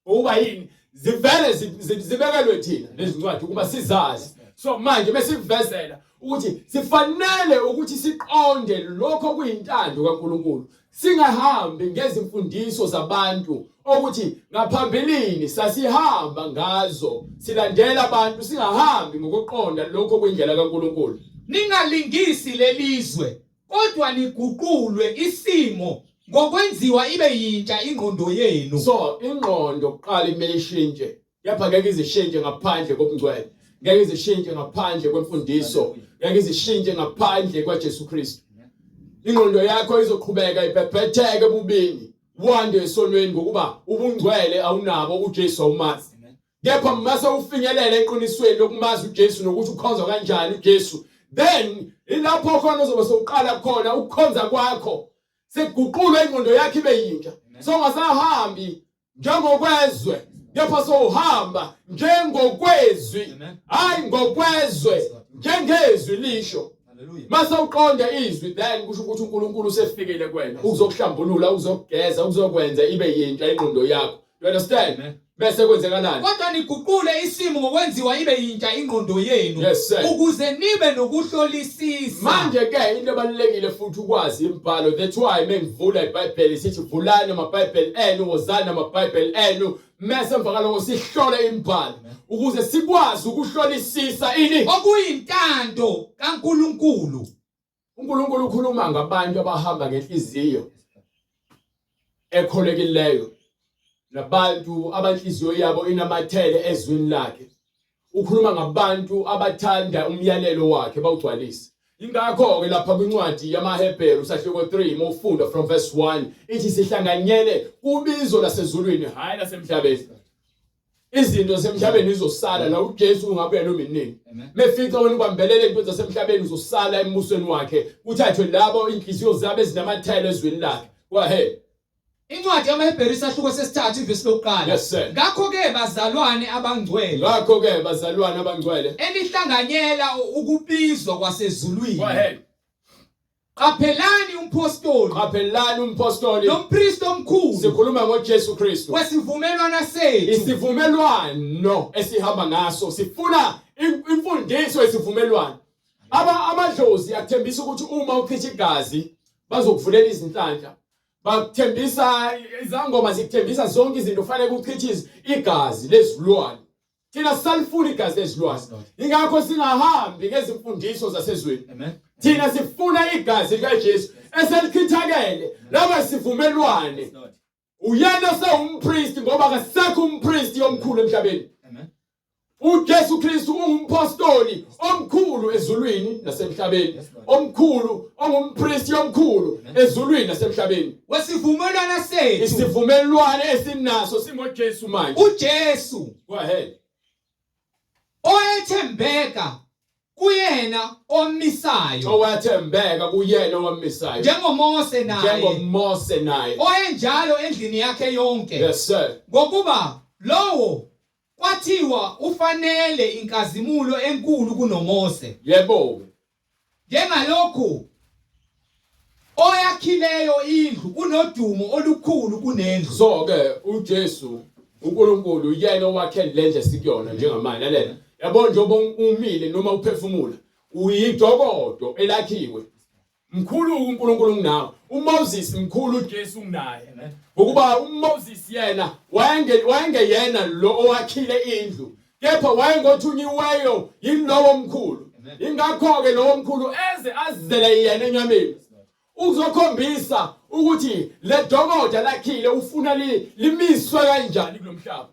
Ukuba yini zivele zibekelwe thina lezi zincwadi ukuba sizazi. So manje besivezela ukuthi sifanele ukuthi siqonde lokho kuyintando kaNkulunkulu. Singahambi ngezimfundiso zabantu ukuthi ngaphambilini sasihamba ngazo silandela abantu singahambi ngokuqonda lokho kuyindlela kaNkulunkulu. Ningalingisi lelizwe kodwa niguqulwe isimo ngokwenziwa ibe yintsha ingqondo yenu. So ingqondo kuqala imele ishintshe. Kepha ngeke izishintshe ngaphandle kobungcwele. ngeke izishintshe ngaphandle kwemfundiso, ngeke izishintshe ngaphandle kwaJesu Kristu. Ingqondo yakho izoqhubeka ibhebhetheke ebubini, wande esonweni ngokuba ubungcwele awunabo, uJesu awumazi. Kepha mase ufinyelela eqinisweni lokumazi uJesu nokuthi ukhonza kanjani uJesu, then ilapho khona uzobe sowuqala khona ukukhonza kwakho sekuguqulwe ingqondo yakho ibe yintsha. Songasahambi njengokwezwe, kepha sowuhamba njengokwezwi, hayi ngokwezwe, njengezwi lisho. Mase uqonda izwi, then kusho ukuthi uNkulunkulu usefikile kuwena ukuzokuhlambulula, ukuzokugeza, ukuzokwenza ibe yintsha ingqondo yakho. You understand? Bese kwenzekalani? Kodwa niguqule isimo ngokwenziwa ibe yintsha ingqondo yenu, Yes, sir. ukuze nibe nokuhlolisisa. Manje ke into ebalulekile futhi ukwazi imibhalo. That's why mengivula iBhayibheli sithi vulani amaBhayibheli enu, wozani amaBhayibheli enu, mase emva kaloko sihlole imibhalo ukuze sikwazi ukuhlolisisa ini okuyintando kaNkulunkulu. uNkulunkulu ukhuluma ngabantu abahamba ngenhliziyo ekholekileyo, nabantu abanhliziyo yabo inamathele ezwini lakhe. Ukhuluma ngabantu abathanda umyalelo wakhe bawugcwalise. Ingakho ke lapha kwincwadi yamaHebheru sahloko 3 mawufunda from verse 1 ithi sihlanganyele kubizo lasezulwini hayi lasemhlabeni. Izinto zasemhlabeni izosala la uJesu ungabuya noma inini. Mefica wena ubambelele into zasemhlabeni uzosala embusweni wakhe, kuthathwe labo inhliziyo zabo ezinamathele ezwini lakhe. Go ahead. Incwadi yamaHebheru sahloko sesithathu ivesi lokuqala. Yes, sir. Ngakho ke bazalwane abangcwele, Ngakho ke bazalwane abangcwele, enihlanganyela ukubizwa kwasezulwini, go ahead. qaphelani umpostoli Qaphelani umpostoli, nompristi omkhulu sikhuluma ngoJesu Kristu. wesivumelwano sethu, Isivumelwano esihamba ngaso sifuna imfundiso yesivumelwano. Amadlozi akuthembisa ukuthi uma uchicha igazi bazokuvulela izinhlanhla. Bakuthembisa izangoma zikuthembisa zonke izinto kufanele ukuchithize igazi lezilwane. Thina salifuna igazi lezilwane. Ingakho singahambi ngezimfundiso zasezweni. Thina sifuna igazi likaJesu eselichithakele laba sivumelwane. Uyena sewumpriest ngoba akasekho umpriest omkhulu emhlabeni. uJesu Kristu ungumpostoli omkhulu ezulwini nasemhlabeni, omkhulu ongumpriest omkhulu ezulwini nasemhlabeni. Wesivumelwano sethu, Isivumelwano esinaso singoJesu manje. uJesu Go ahead. oyethembeka kuyena omisayo, Owathembeka kuyena owamisayo, njengomose naye, njengomose naye. oyenjalo endlini yakhe yonke. Yes sir. Ngokuba lowo kwathiwa ufanele inkazimulo enkulu kunoMose, Yebo. njengalokhu oyakhileyo indlu unodumo olukhulu kunendlu. So ke uJesu uNkulunkulu yena owakhe lendle sikuyona njengamanje lalela. Yabo njengoba umile noma uphefumula uyidokodo elakhiwe. Mkhulu uNkulunkulu kunawe. uMoses mkhulu uJesu kunaye. Ngokuba uMoses yena wayengeyena lo owakhile indlu, kepha wayengothunyiweyo yilowo mkhulu. Ingakho ke lowo mkhulu eze azizele yena enyameni ukuzokhombisa ukuthi le dokoda lakhile ufuna limiswe kanjani kulomhlaba.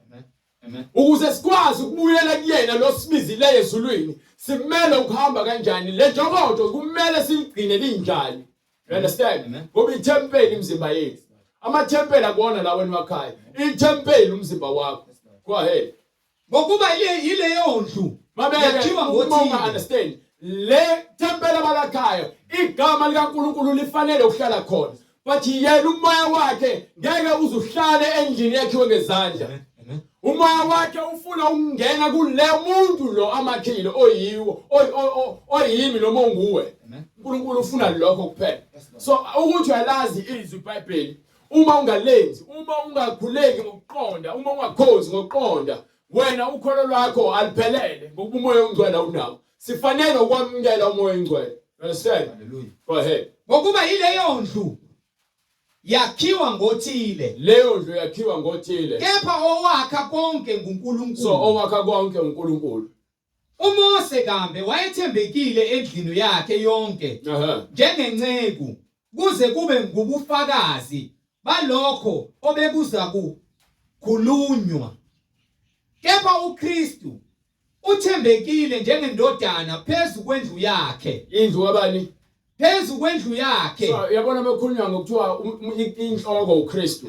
Ukuze sikwazi ukubuyela kuyena lo sibizile ezulwini, simele ukuhamba kanjani, le dokodo kumele siligcine linjani. You understand? Ngoba ithempeli imizimba yethu. Amathempeli akuona la wena wakhaya. Ithempeli umzimba wakho. Go ahead. Ngokuba yileyo ndlu yakhiwa ngothini. Understand? Le tempeli abalakhaya igama likaNkulunkulu lifanele ukuhlala khona. But yena umoya wakhe ngeke uzuhlale endlini yakhiwe ngezandla. Umoya wakhe ufuna ukungena kule muntu lo amakhile oyiwo oyimi noma onguwe. uNkulunkulu ufuna lokho kuphela. So ukuthi uyalazi izwi iBhayibheli, uma ungalenzi, uma ungakhuleki ngokuqonda, uma ungakhozi ngokuqonda, wena ukholo lwakho aliphelele ngoba umoya ongcwele unawo. Sifanele ukwamukela umoya ongcwele. Understand? Hallelujah. Go ahead. Ngokuba yileyo ndlu yakhiwa ngothile, Leyo ndlu yakhiwa ngothile, kepha owakha konke nguNkulunkulu. so owakha konke uNkulunkulu. uMose kambe wayethembekile endlini yakhe yonke njengenceku, kuze kube ngubufakazi balokho obekuza kukhulunywa. Kepha uKristu uthembekile njengendodana phezu kwendlu yakhe. Indlu kabani? Phezu kwendlu yakhe. So yabona mekukhulunywa ngokuthiwa inhloko uKristu.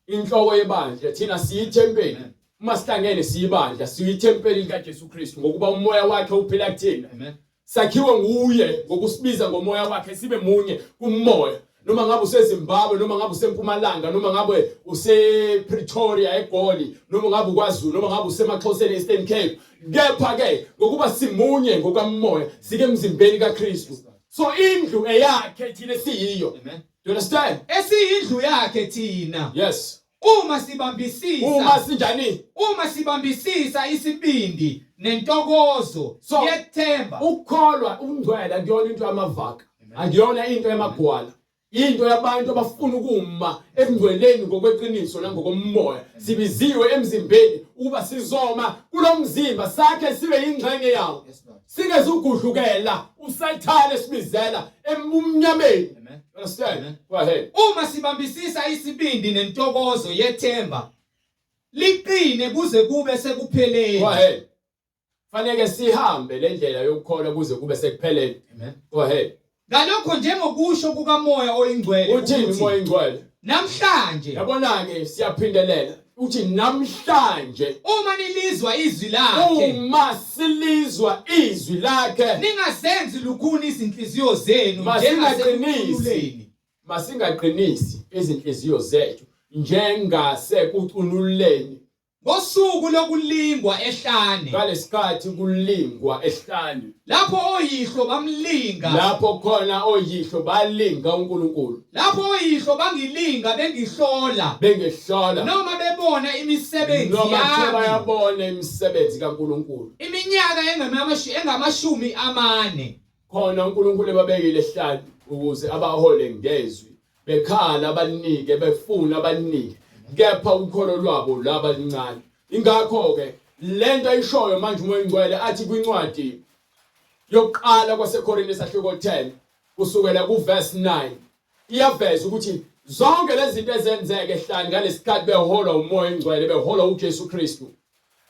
Inhloko yebandla thina siyithempeli. Uma sihlangene siyibandla siyithempeli likaJesu Kristu ngokuba umoya wakhe uphila kuthina. Amen. Sakhiwe nguye ngokusibiza ngomoya wakhe sibe munye kumoya. Noma ngabe useZimbabwe, noma ngabe useMpumalanga, noma ngabe usePretoria eGoli, noma ngabe uKwaZulu, noma ngabe usemaXhoseni Eastern Cape. Kepha ke ngokuba simunye ngokamoya sike emzimbeni kaKristu. So indlu eyakhe thina siyiyo. Amen. You understand? Esiyindlu yakhe thina. Yes. Uma sibambisisa. Uma sinjani? Uma sibambisisa isibindi nentokozo yethemba. Ukukholwa ungcwele akuyona into yamavaka. Akuyona into yamagwala. Into yabantu abafuna ukuma ekungcweleni ngokweqiniso nangokomoya. Sibiziwe emzimbeni ukuba sizoma kulomzimba sakhe sibe ingxenye yawo. Singeze ugudlukela usathane sibizela emnyameni. Understand? Go ahead. Uma sibambisisa isibindi nentokozo yethemba liqine kuze kube sekupheleni. Go ahead. Fanele sihambe le ndlela yokukholwa kuze kube sekupheleni. Amen. Go ahead. Ngalokho njengokusho kukamoya oyingcwele uthini umoya oyingcwele? Namhlanje yabona ke siyaphindelela uthi namhlanje uma nilizwa izwi lakhe, uma silizwa izwi lakhe, ningazenzi lukhuni izinhliziyo zenu masingaqinisi izinhliziyo zethu njengasekucunuleni ngosuku lokulingwa ehlane. Ngalesikhathi kulingwa ehlane Lapho oyihlo bamlinga. Lapho khona oyihlo balinga uNkulunkulu. Lapho oyihlo bangilinga bengihlola. Noma bebona imisebenzi yami. Noma bayabona imisebenzi kaNkulunkulu. Iminyaka engamashumi amane. Khona uNkulunkulu ebabekile ehlane ukuze abahole ngezwi. Bekhala abanike, befuna abanike. Kepha ukholo lwabo laba lincane. Ingakho ke lento ayishoyo manje umoya oyingcwele athi kwincwadi yokuqala kwaseKorinte sahluko 10 kusukela kuverse 9 iyaveza ukuthi zonke lezi zinto ezenzeke ehlane ngalesikhathi beholwa umoya oyingcwele beholwa uJesu Kristu.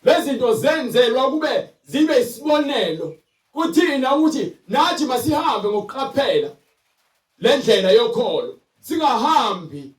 Lezi zinto zenzelwa kube zibe isibonelo kuthina ukuthi nathi masihambe ngokuqaphela le ndlela yokholo, singahambi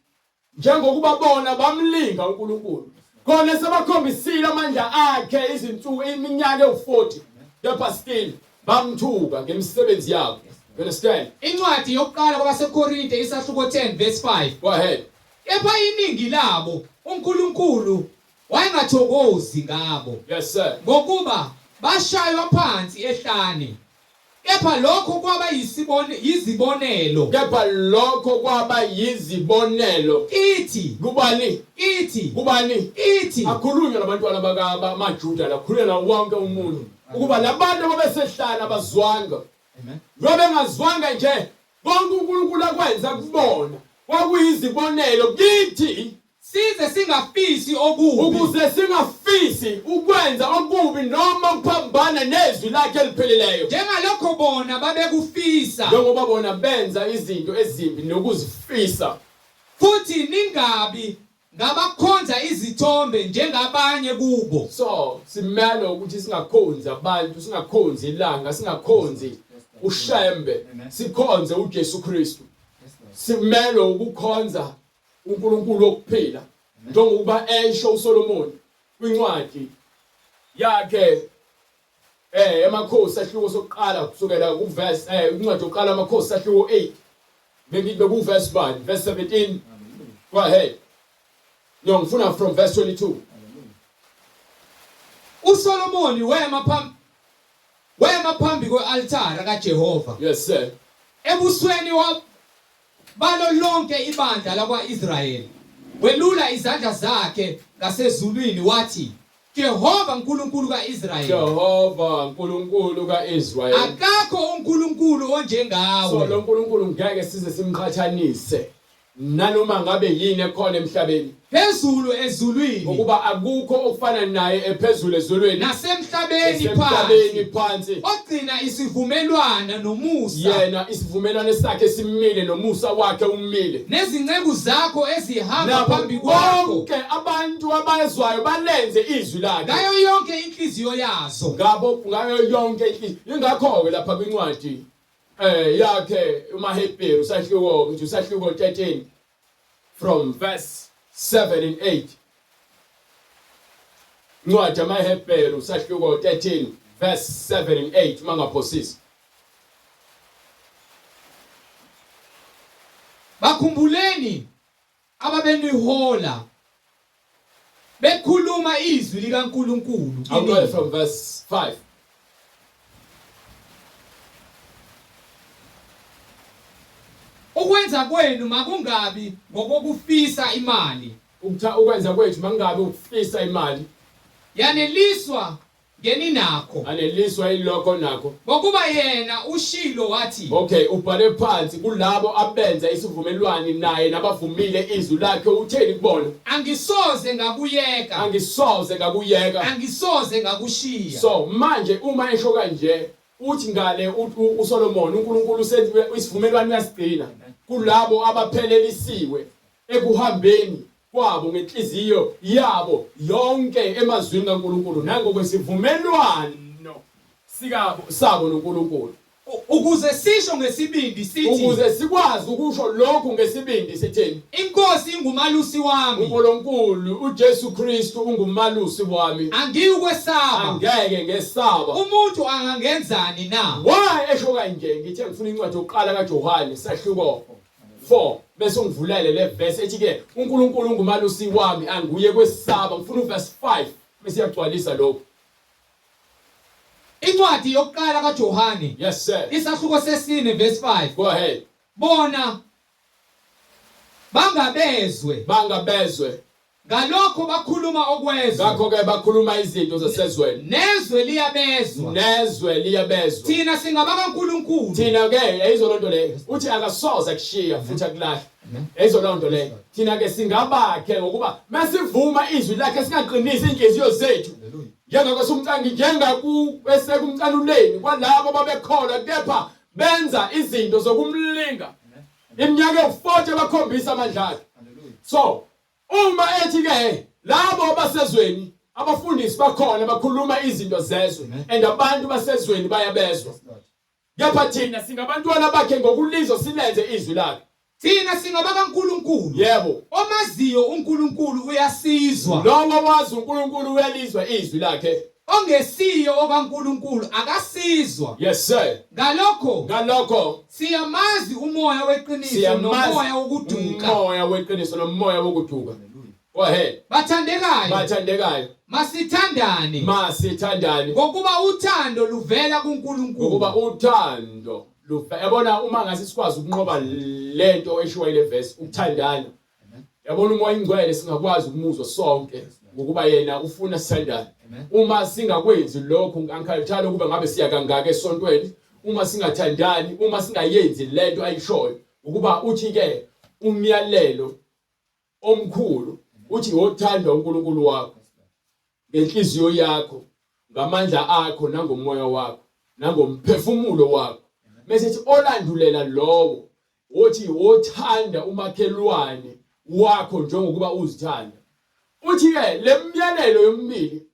njengokuba bona bamlinga uNkulunkulu. Khona sebakhombisile amandla akhe izinsuku iminyaka ewu40 kepha still bamthuka ngemisebenzi yabo. You understand? Incwadi yokuqala kwabaseKorinte isahluko 10 verse 5. Go ahead. Kepha iningi labo uNkulunkulu wayengathokozi ngabo. Yes sir. Ngokuba bashaywa phansi ehlane. Kepha lokho kwaba yizibonelo. Kepha lokho kwaba yizibonelo. Ithi kubani? Ithi kubani? Ithi akhulunywa nabantu bamaJuda lakhulunywa nawo wonke umuntu ukuba labantu babesehlala abazwanga. Amen. Bengazwanga nje konke uNkulunkulu akwenza kubona kwakuyizibonelo kithi size singafisi okubi, ukuze singafisi ukwenza okubi noma ukuphambana nezwi lakhe elipheleleyo. Njengalokho bona babekufisa, njengoba bona benza izinto ezimbi nokuzifisa. Futhi ningabi ngabakhonza izithombe njengabanye kubo. So simele ukuthi singakhonzi abantu, singakhonzi ilanga, singakhonzi ushembe, sikhonze uJesu Kristu. Simele ukukhonza uNkulunkulu okuphila njengoba esho uSolomon kwincwadi yakhe emakhosi ahluko sokuqala kusukela kuverse incwadi yokuqala amakhosi ahluko 8 bengibe kuverse 1 verse 17. Go ahead. No, ngifuna from verse 22. uSolomoni wema phambi kwe-altare kaJehova. Yes sir. Ebusweni balo lonke ibandla lakwa-Israyeli welula izandla zakhe ngasezulwini wathi, Jehova uNkulunkulu kaIsrayeli, Jehova uNkulunkulu kaIsrayeli, akakho uNkulunkulu onjengawe. So lo uNkulunkulu ngeke size simqhathanise nanoma ngabe yini ekhona emhlabeni phezulu ezulwini ukuba akukho okufana naye ephezulu ezulwini nasemhlabeni phansi ogcina isivumelwano nomusa yena isivumelwano sakhe simile nomusa wakhe umile nezinceku zakho ezihamba phambi kwakho bonke abantu abazwayo balenze izwi lakhe ngayo yonke inhliziyo yazo ngayo yonke inhliziyo ingakho ke lapha kwincwadi yakhe umaHebheru usahluko 13 from verse 7 and 8 Ncwadi yamaHebheru usahluko 13 verse 7 and 8 mangaphosisi bakhumbuleni ababenihola bekhuluma izwi likaNkulunkulu I'll go from verse 5 ukwenza kwenu makungabi ngokokufisa imali ukwenza kwethu mangabe ukufisa imali yaneliswa ngeninakho aneliswa ilokho nakho ngokuba yena ushilo wathi okay ubhale phansi kulabo abenza isivumelwano naye nabavumile izwi lakhe utheni kubona angisoze ngakushiya so manje uma esho kanje uthi ngale uSolomon uNkulunkulu usenze isivumelwano uyasigcina kulabo abaphelelisiwe ekuhambeni kwabo ngenhliziyo yabo yonke emazwini kaNkulunkulu nangokwesivumelwano sabo noNkulunkulu ukuze sisho ngesibindi sithi ukuze sikwazi ukusho lokhu ngesibindi sitheni inkosi ingumalusi wami uNkulunkulu uJesu Kristu ungumalusi wami angeke ngesaba umuntu angangenzani na why esho kanje ngithe ngifuna incwadi yokuqala kaJohane sahluko 4 bese ungivulele le verse ethi ke uNkulunkulu ungumalusi wami anguye kwesaba ngifuna uverse 5 bese iyagcwalisa lokho incwadi yokuqala kaJohane yes sir isahluko sesine verse 5 go ahead bona bangabezwe ngalokho bakhuluma okwezwe ngakho ke bakhuluma izinto zasezweni nezwe liyabezwa thina singabakaNkulunkulu thina ke yayizolonto leyo uthi akasoza kushiya futhi akulahla yayizolonto leyo thina ke singabakhe ngokuba masivuma izwi lakhe singaqinisa inhliziyo zethu njengakumcanuleni kwalabo babekhola kepha benza izinto zokumlinga iminyaka ewu40 bakhombisa amandla akhe so uma ethi ke labo abasezweni abafundisi bakhona bakhuluma izinto zezwe and abantu basezweni bayabezwa kepha thina singabantwana bakhe ngokulizo silenze izwi lakhe thina singabakaNkulunkulu yebo omaziyo uNkulunkulu uyasizwa noma wazi uNkulunkulu uyalizwa izwi lakhe ongesiyo okaNkulunkulu akasizwa yes sir ngalokho siyamazi umoya weqiniso nomoya wokuduka go ahead bathandekayo masithandane ngokuba uthando luvela kuNkulunkulu yabona uma ngase sikwazi ukunqoba lento eshiwa ile verse ukuthandana yabona umoya ingcwele singakwazi ukumuzwa sonke ngokuba yena ufuna sithandane uma singakwenzi lokho angikhathali ukuba ngabe siya kangaka esontweni uma singathandani uma singayenzi lento ayishoyo ukuba uthi ke umyalelo omkhulu uthi wothanda uNkulunkulu wakho ngenhliziyo yakho ngamandla akho nangomoya wakho nangomphefumulo wakho mesithi olandulela lowo uthi wothanda umakhelwane wakho njengokuba uzithanda uthi ke lemiyalelo yomibili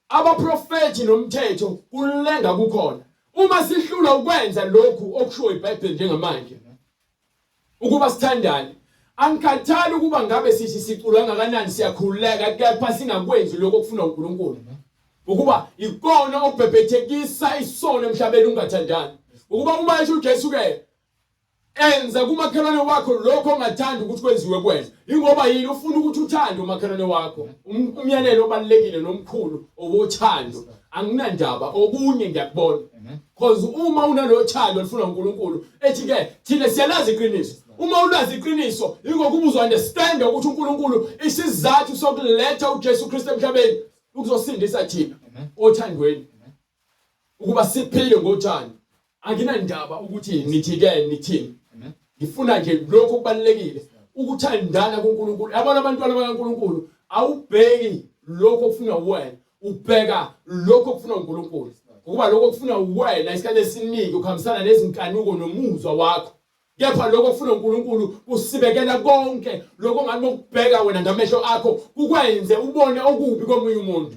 abaprofeti nomthetho kulenga kukhona uma sihlula ukwenza lokhu okushiwo iBhayibheli njengamanje ukuba sithandane angikhathali ukuba ngabe sithi sicula kangakanani siyakhuleka kepha singakwenzi lokho okufuna uNkulunkulu ukuba ikona okubhebhethekisa isono emhlabeni ungathandani ukuba uma esho uJesu ke enza kumakhelwane wakho lokho ongathanda ukuthi kwenziwe kuwena ingoba yini ufuna ukuthi uthande umakhelwane wakho umyalelo obalekile nomkhulu owothando anginandaba okunye ngiyakubona because uma unalothando olufuna uNkulunkulu ethi ke thina siyalazi iqiniso uma ulazi iqiniso ingokuba uzo-understand ukuthi uNkulunkulu isizathu sokuletha uJesu Kristu emhlabeni ukuzosindisa thina othandweni ukuba siphile ngothando anginandaba ukuthi nithi ke nithini ngifuna nje lokho kubalekile ukuthandana kuNkulunkulu. Yabona abantwana bakaNkulunkulu, awubheki lokho okufuna wena, ubheka lokho okufuna uNkulunkulu. Ukuba lokho okufuna wena isikhathi esiningi ukuhambisana nezinkanuko nomuzwa wakho. Kepha lokho okufuna uNkulunkulu usibekela konke lokho ngabe ukubheka wena ngamehlo akho ukwenze ubone okubi komunye umuntu.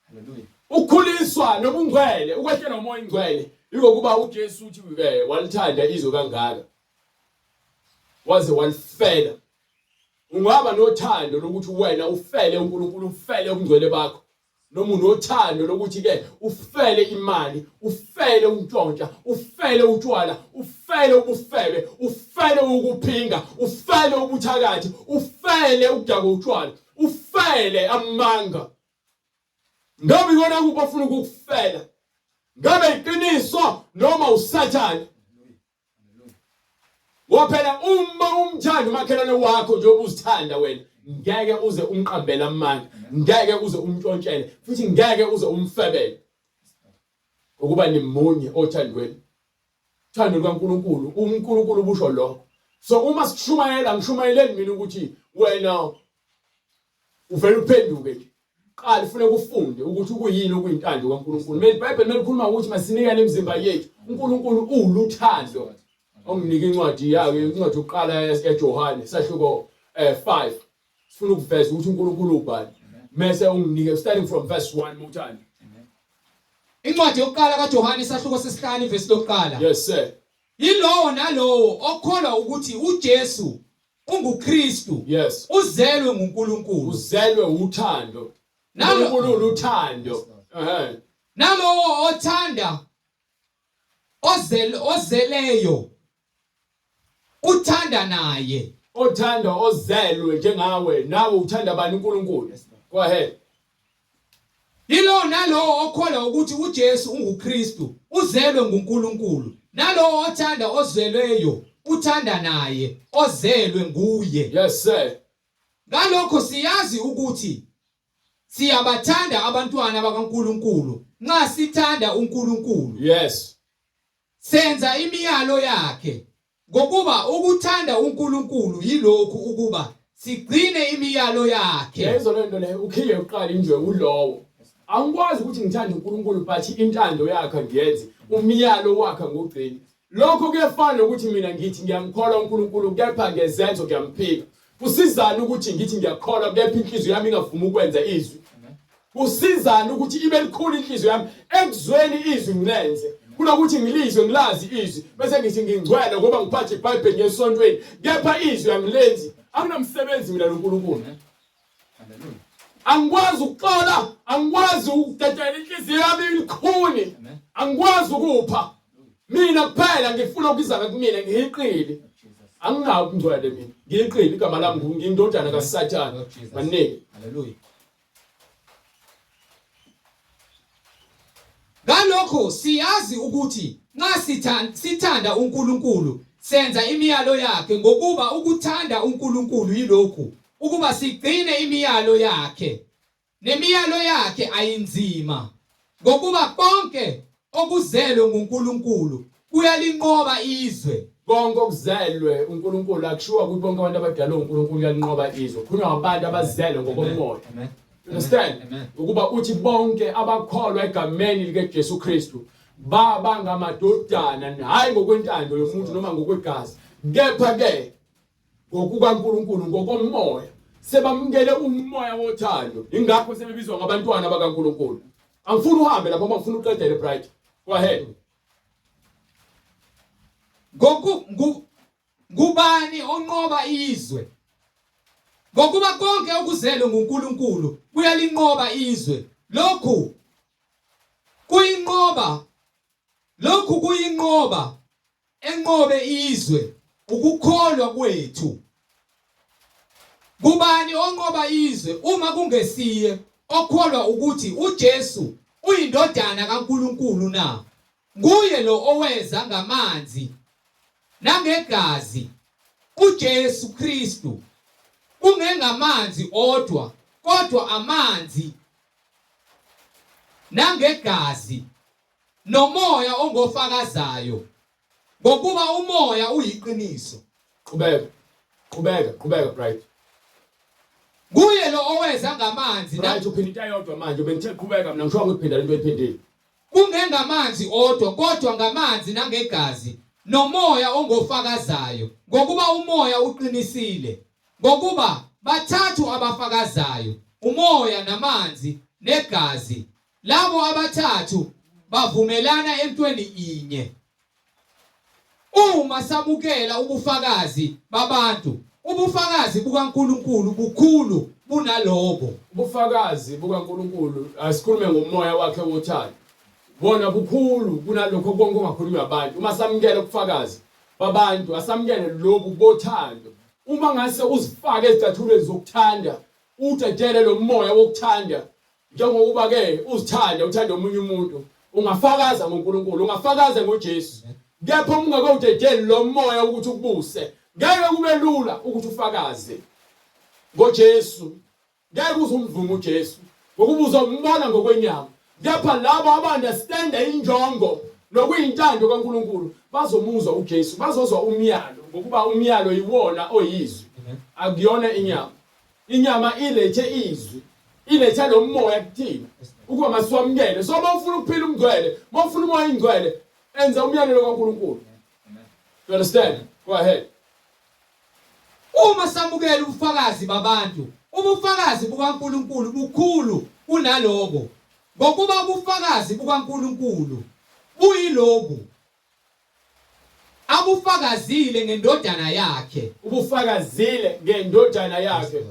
Hallelujah. Ukukhuliswa nobungcwele, ukwehlelwa nomoya ingcwele, yikokuba uJesu uthi walithanda izwe kangaka waze walifela. Ungaba nothando lokuthi wena ufele uNkulunkulu, ufele ubungcwele bakho. Noma unothando lokuthi ke ufele imali, ufele untshontsha, ufele utshwala, ufele ubufebe, ufele ukuphinga, ufele ubuthakathi, ufele ukudaka utshwala, ufele amanga. Ngabe ikona kuphi ofuna ukukufela? Ngabe iqiniso noma usathane? Waphela uma umthanda umakhelwane wakho njengoba uzithanda wena, ngeke uze umqambele amanga, ngeke uze umtshontshele, futhi ngeke uze umfebele. Ukuba nimunye othandweni. Uthando lukaNkulunkulu, uNkulunkulu busho lokho. So uma sishumayela, ngishumayeleni mina ukuthi wena uvela uphenduke nje. Qala ufune ukufunde ukuthi ukuyini okuyintando kaNkulunkulu. iBhayibheli melikhuluma ukuthi masinikane imizimba yethu. uNkulunkulu uluthando. Onginika incwadi yake, incwadi yokuqala yaJohane sahluko 5. Sifuna ukuveza ukuthi uNkulunkulu ubani. Mase unginike starting from verse 1 muthando. Incwadi yokuqala kaJohane sahluko sesihlanu verse lokuqala. Yes sir. Yilowo nalowo okholwa ukuthi uJesu unguKristu. Yes. Uzelwe nguNkulunkulu. Uzelwe uthando. uNkulunkulu uluthando. Nalowo othanda ozeleyo uthanda naye. Othanda ozelwe njengawe, nawe uthanda bani uNkulunkulu? Go ahead. Yilowo nalowo okholwa ukuthi uJesu unguKristu uzelwe nguNkulunkulu. Nalowo othanda ozelweyo uthanda naye ozelwe nguye. Yes sir. Ngalokho siyazi ukuthi siyabathanda abantwana bakaNkulunkulu nxa sithanda uNkulunkulu. Yes. Senza imiyalo yakhe. Ngokuba ukuthanda uNkulunkulu yilokhu ukuba sigcine imiyalo yakhe. Yezo lento le ukhiye uqala injwe ulowo. Angikwazi ukuthi ngithande uNkulunkulu but intando yakhe ngiyenze, umiyalo wakhe ngogcina. Lokho kuyefana ukuthi mina ngithi ngiyamkholwa uNkulunkulu kepha ngezenzo ngiyamphika. Kusizana ukuthi ngithi ngiyakholwa kepha inhliziyo yami ingavuma ukwenza izwi. Kusizana ukuthi ibe likhulu inhliziyo yami ekuzweni izwi ngilenze. Kunokuthi ngilizwe ngilazi izwi bese ngithi ngingcwele ngoba ngiphathe iBhayibheli ngesontweni kepha izwi angilenzi. Anginamsebenzi mina noNkulunkulu. Hallelujah. Angikwazi ukuxola, angikwazi ukudedela inhliziyo yami ilikhuni. Angikwazi ukupha. Mina kuphela ngifuna ukuzaka kumina ngiyiqile. Anginawo ukungcwele mina. Ngiyiqile igama lami ngindodana kaSathane. Manike. Hallelujah. Ngalokho siyazi ukuthi nxa sithanda uNkulunkulu senza imiyalo yakhe ngokuba ukuthanda uNkulunkulu yilokhu ukuba sigcine imiyalo yakhe. Nemiyalo yakhe ayinzima ngokuba konke okuzelwe nguNkulunkulu kuyalinqoba izwe. Konke okuzelwe uNkulunkulu akushiwa ukuthi bonke abantu abadalwe uNkulunkulu uyalinqoba izwe. Kukhona abantu abazelwe ngokomoya. Amen. Understand? Ukuba uthi bonke abakholwa egameni likaJesu Kristu baba ngamadodana hayi ngokwentando yomuntu noma ngokwegazi, kepha ke ngokukaNkulunkulu ngokomoya sebamukele umoya wothando. Ingakho sebebizwa ngabantwana bakaNkulunkulu. Angifuni uhambe lapho ngifuna uqedele bright. Go ahead. Ngubani onqoba izwe? Ngokuba konke okuzelwe nguNkulunkulu kuyalinqoba izwe. Lokhu kuyinqoba enqobe izwe ukukholwa kwethu. Kubani onqoba izwe uma kungesiye okholwa ukuthi uJesu uyindodana kaNkulunkulu na? Nguye lo oweza ngamanzi nangegazi uJesu Kristu. Kungengamanzi odwa kodwa amanzi nangegazi nomoya ongofakazayo ngokuba umoya uyiqiniso. Qhubeka. Qhubeka Bright. Kuye lo oweza ngamanzi Bright uphinde into eyodwa manje bengithe qhubeka mina ngisho ukuphinda lento ephindile. kungengamanzi odwa kodwa ngamanzi nangegazi nomoya ongofakazayo ngokuba umoya uqinisile ngokuba bathathu abafakazayo umoya namanzi negazi labo abathathu bavumelana entweni inye. Uma samukela ubufakazi babantu ubufakazi bukaNkulunkulu bukhulu bunalobo. Ubufakazi bukaNkulunkulu asikhulume ngomoya wakhe wothando. Bona bukhulu kunalokho konke ongakhuluma abantu. Uma samukela ubufakazi babantu asamukele lobu bothando. Uma ngase uzifake ezicathulweni zokuthanda uthetele lo moya wokuthanda njengokuba ke uzithanda uthanda omunye umuntu ungafakaza ngoNkulunkulu ungafakaza ngoJesu. Kepha ungakawutheteli lo moya ukuthi ukubuse ngeke kube lula ukuthi ufakaze ngoJesu. Ngeke uzumvuma uJesu ngokuba uzombona ngokwenyama. Kepha labo aba-understanda injongo nokuyintando kaNkulunkulu bazomuzwa uJesu bazozwa umyalo ngokuba umyalo yiwona oyizwi akuyona inyama. Inyama ilethe izwi ilethe lo moya kuthina ukuba masiwamukele. So mawufuna ukuphila umngcwele mawufuna umoya ingcwele enza umyalelo kaNkulunkulu. You understand? Go ahead. Uma samukela ubufakazi babantu ubufakazi bukaNkulunkulu bukhulu kunalobo ngokuba ubufakazi bukaNkulunkulu buyilobu abufakazile ngendodana yakhe. Ubufakazile ngendodana yakhe.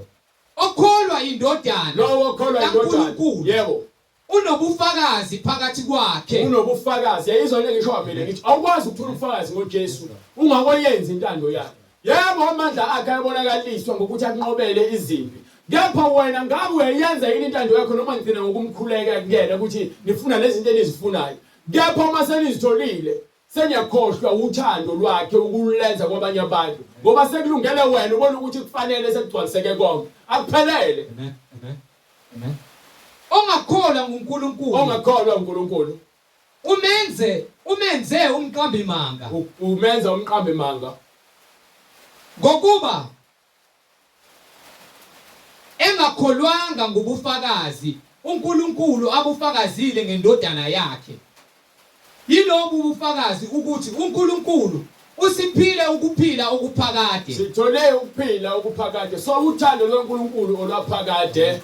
Okholwa indodana Lowo okholwa indodana. Yebo. Unobufakazi phakathi kwakhe. Unobufakazi. Yayizwa le ngisho mina ngithi awukwazi ukuthola ubufakazi ngoJesu ungakoyenza intando yakhe. Yebo amandla akhe ayabonakaliswa ngokuthi akunqobele izimpi. Kepha wena ngabe uyayenza yini intando yakho noma ngicina ngokumkhuleka kuyena ukuthi nifuna lezi zinto enizifunayo. Kepha uma senizitholile seniyakhohlwa uthando lwakhe ukulenza kwabanye abantu ngoba sekulungele wena ubona ukuthi kufanele sekugcwaliseke konke akuphelele. Amen. Ongakholwa ngoNkulunkulu. Ongakholwa uNkulunkulu umenze umqambi manga. Umenza umqambi manga ngokuba engakholwanga ngobufakazi uNkulunkulu abufakazile ngendodana yakhe. Yilobu ubufakazi ukuthi uNkulunkulu usiphile ukuphila okuphakade. Sithole ukuphila okuphakade. So uthando loNkulunkulu olwaphakade.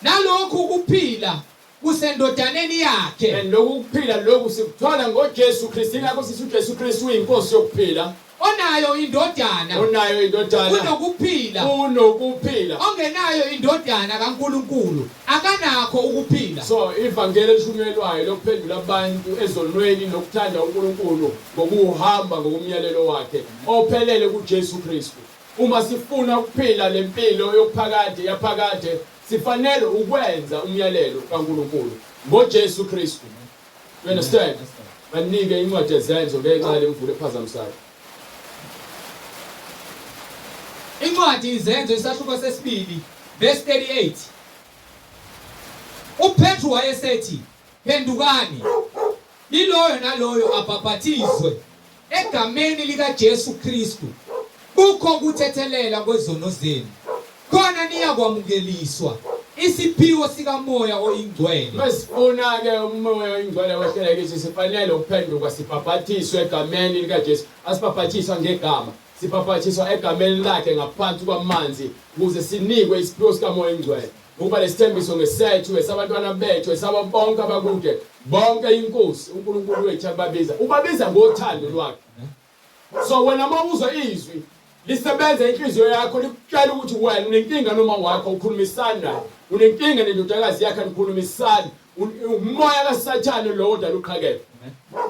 Nalokhu ukuphila kusendodaneni yakhe. Lokhu kuphila lokhu sikuthola ngoJesu Kristu. Ingakho sithi uJesu Kristu uyinkosi yokuphila. Onayo indodana. Onayo indodana. Unokuphila. Unokuphila. Ongenayo indodana kaNkulunkulu akanakho ukuphila. So ivangeli elishunyelwayo lokuphendula abantu ezonweni nokuthanda uNkulunkulu ngokuhamba ngokumyalelo wakhe ophelele kuJesu Kristu. Uma sifuna ukuphila lempilo yokuphakade yaphakade sifanele ukwenza umyalelo kaNkulunkulu ngoJesu Kristu. You understand? Banike incwadi yezenzo ngenxa lemvulo ephazamisayo. Incwadi izenzo isahluko sesibili verse 38. uPetru wayesethi phendukani iloyo naloyo abhaphathizwe egameni likaJesu Kristu kukho kuthethelela kwezono zenu khona niyakwamukeliswa isiphiwo sikamoya oyingcwele. Masifuna ke umoya oyingcwele wehlele kithi sifanele ukuphenduka sibhaphathiswe egameni likaJesu. Asibhaphathiswa ngegama sibhaphathiswa egameni lakhe ngaphansi kwamanzi ukuze sinikwe isiphiwo sikamoya oyingcwele. Ukuba lesithembiso ngesethu esabantwana bethu esaba bonke abakude bonke inkosi uNkulunkulu wethu ababiza ubabiza ngothando lwakhe. So wena mawuzwa izwi lisebenza inhliziyo yakho likutshela ukuthi wena unenkinga noma wakho ukhulumisana naye unenkinga nendodakazi yakhe nikhulumisana umoya kaSathane lo odala uqhakele.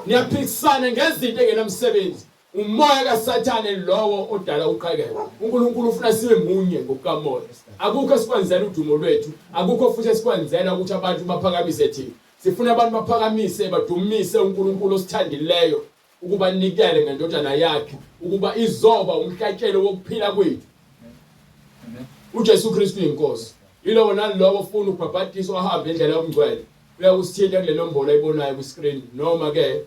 Niyaphikisana ngezinto engenamsebenzi umoya kaSathane lowo odala uqhakele. uNkulunkulu ufuna sibe munye ngokukamoya. Akukho esikwenzela udumo lwethu akukho futhi esikwenzela ukuthi abantu baphakamise thina. Sifuna abantu baphakamise badumise uNkulunkulu osithandileyo ukuba nikele ngendodana yakhe ukuba izoba umhlatshelo wokuphila kwethu. uJesu Kristu inkosi. Yilowo nalowo ofuna ukubhaphathizwa ahambe indlela yomngcwele uyakusithinta kule nombolo ayibonayo ku screen noma ke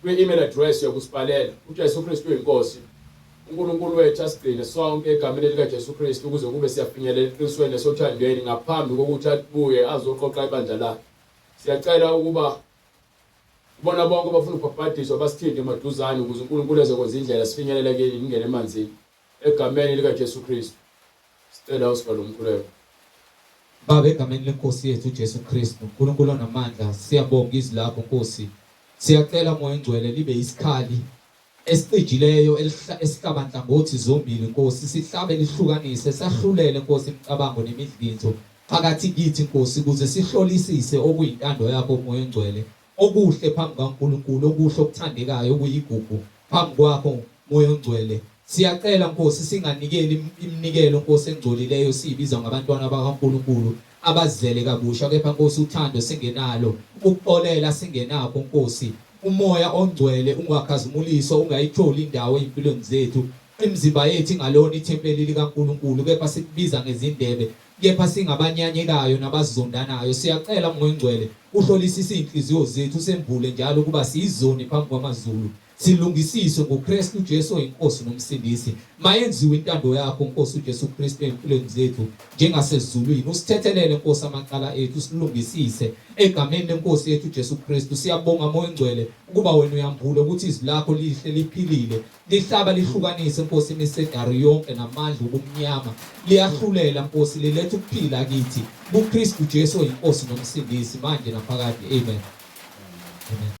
kwi email address yokusibhalela. uJesu Kristu inkosi uNkulunkulu wethu asigcine sonke egameni likaJesu Kristu ukuze kube siyafinyelela eqinisweni sothandweni ngaphambi kokuthi abuye azoqoqa ibandla lakhe. Siyacela ukuba bona bonke abafuna ukubhaphathizwa basithinte emaduzane ukuze uNkulunkulu ezokwenza indlela sifinyelele kini ingene emanzini egameni likaJesu Kristu. Sicela usibale umkhuleko. Baba, egameni lenkosi yethu uJesu Kristu, uNkulunkulu onamandla, siyabonga izwi lakho Nkosi. Siyacela Moya Ongcwele libe isikhali esiqijileyo esihlabantla ngothi zombili Nkosi, sihlabe lihlukanise, sahlulele Nkosi imicabango nemidlinzo phakathi kithi Nkosi, ukuze sihlolisise okuyintando yakho Moya Ongcwele, okuhle phambi kaNkulunkulu, okuhle okuthandekayo, okuyigugu phambi kwakho Moya Ongcwele. Siyacela Nkosi singanikeli iminikelo Nkosi engcolileyo siyibiza ngabantwana bakaNkulunkulu abazele kabusha, kepha Nkosi uthando singenalo, ukuxolela singenakho Nkosi. Umoya Ongcwele ungakhazumuliso, ungayitholi indawo empilweni zethu. Imizimba yethu ingalona ithempeli likaNkulunkulu, kepha sikubiza ngezindebe, kepha singabanyanyekayo nabazondanayo. Siyacela Moya Ongcwele uhlolisise inhliziyo zethu, sembule njalo kuba siyizoni phambi kwamazulu, silungisiswe ngoKristu Jesu inkosi nomsindisi. Mayenziwe intando yakho Nkosi uJesu Kristu empilweni zethu njengasezulwini. Usithethelele Nkosi amacala ethu, silungisise egameni lenkosi yethu Jesu Kristu. Siyabonga Moya Ongcwele ukuba wena uyambula ukuthi izwi lakho lihle liphilile, lihlaba lihlukanise Nkosi imisedari yonke namandla obumnyama. Liyahlulela Nkosi, liletha ukuphila kithi kuKristu Jesu inkosi nomsindisi manje naphakade. Amen. Amen.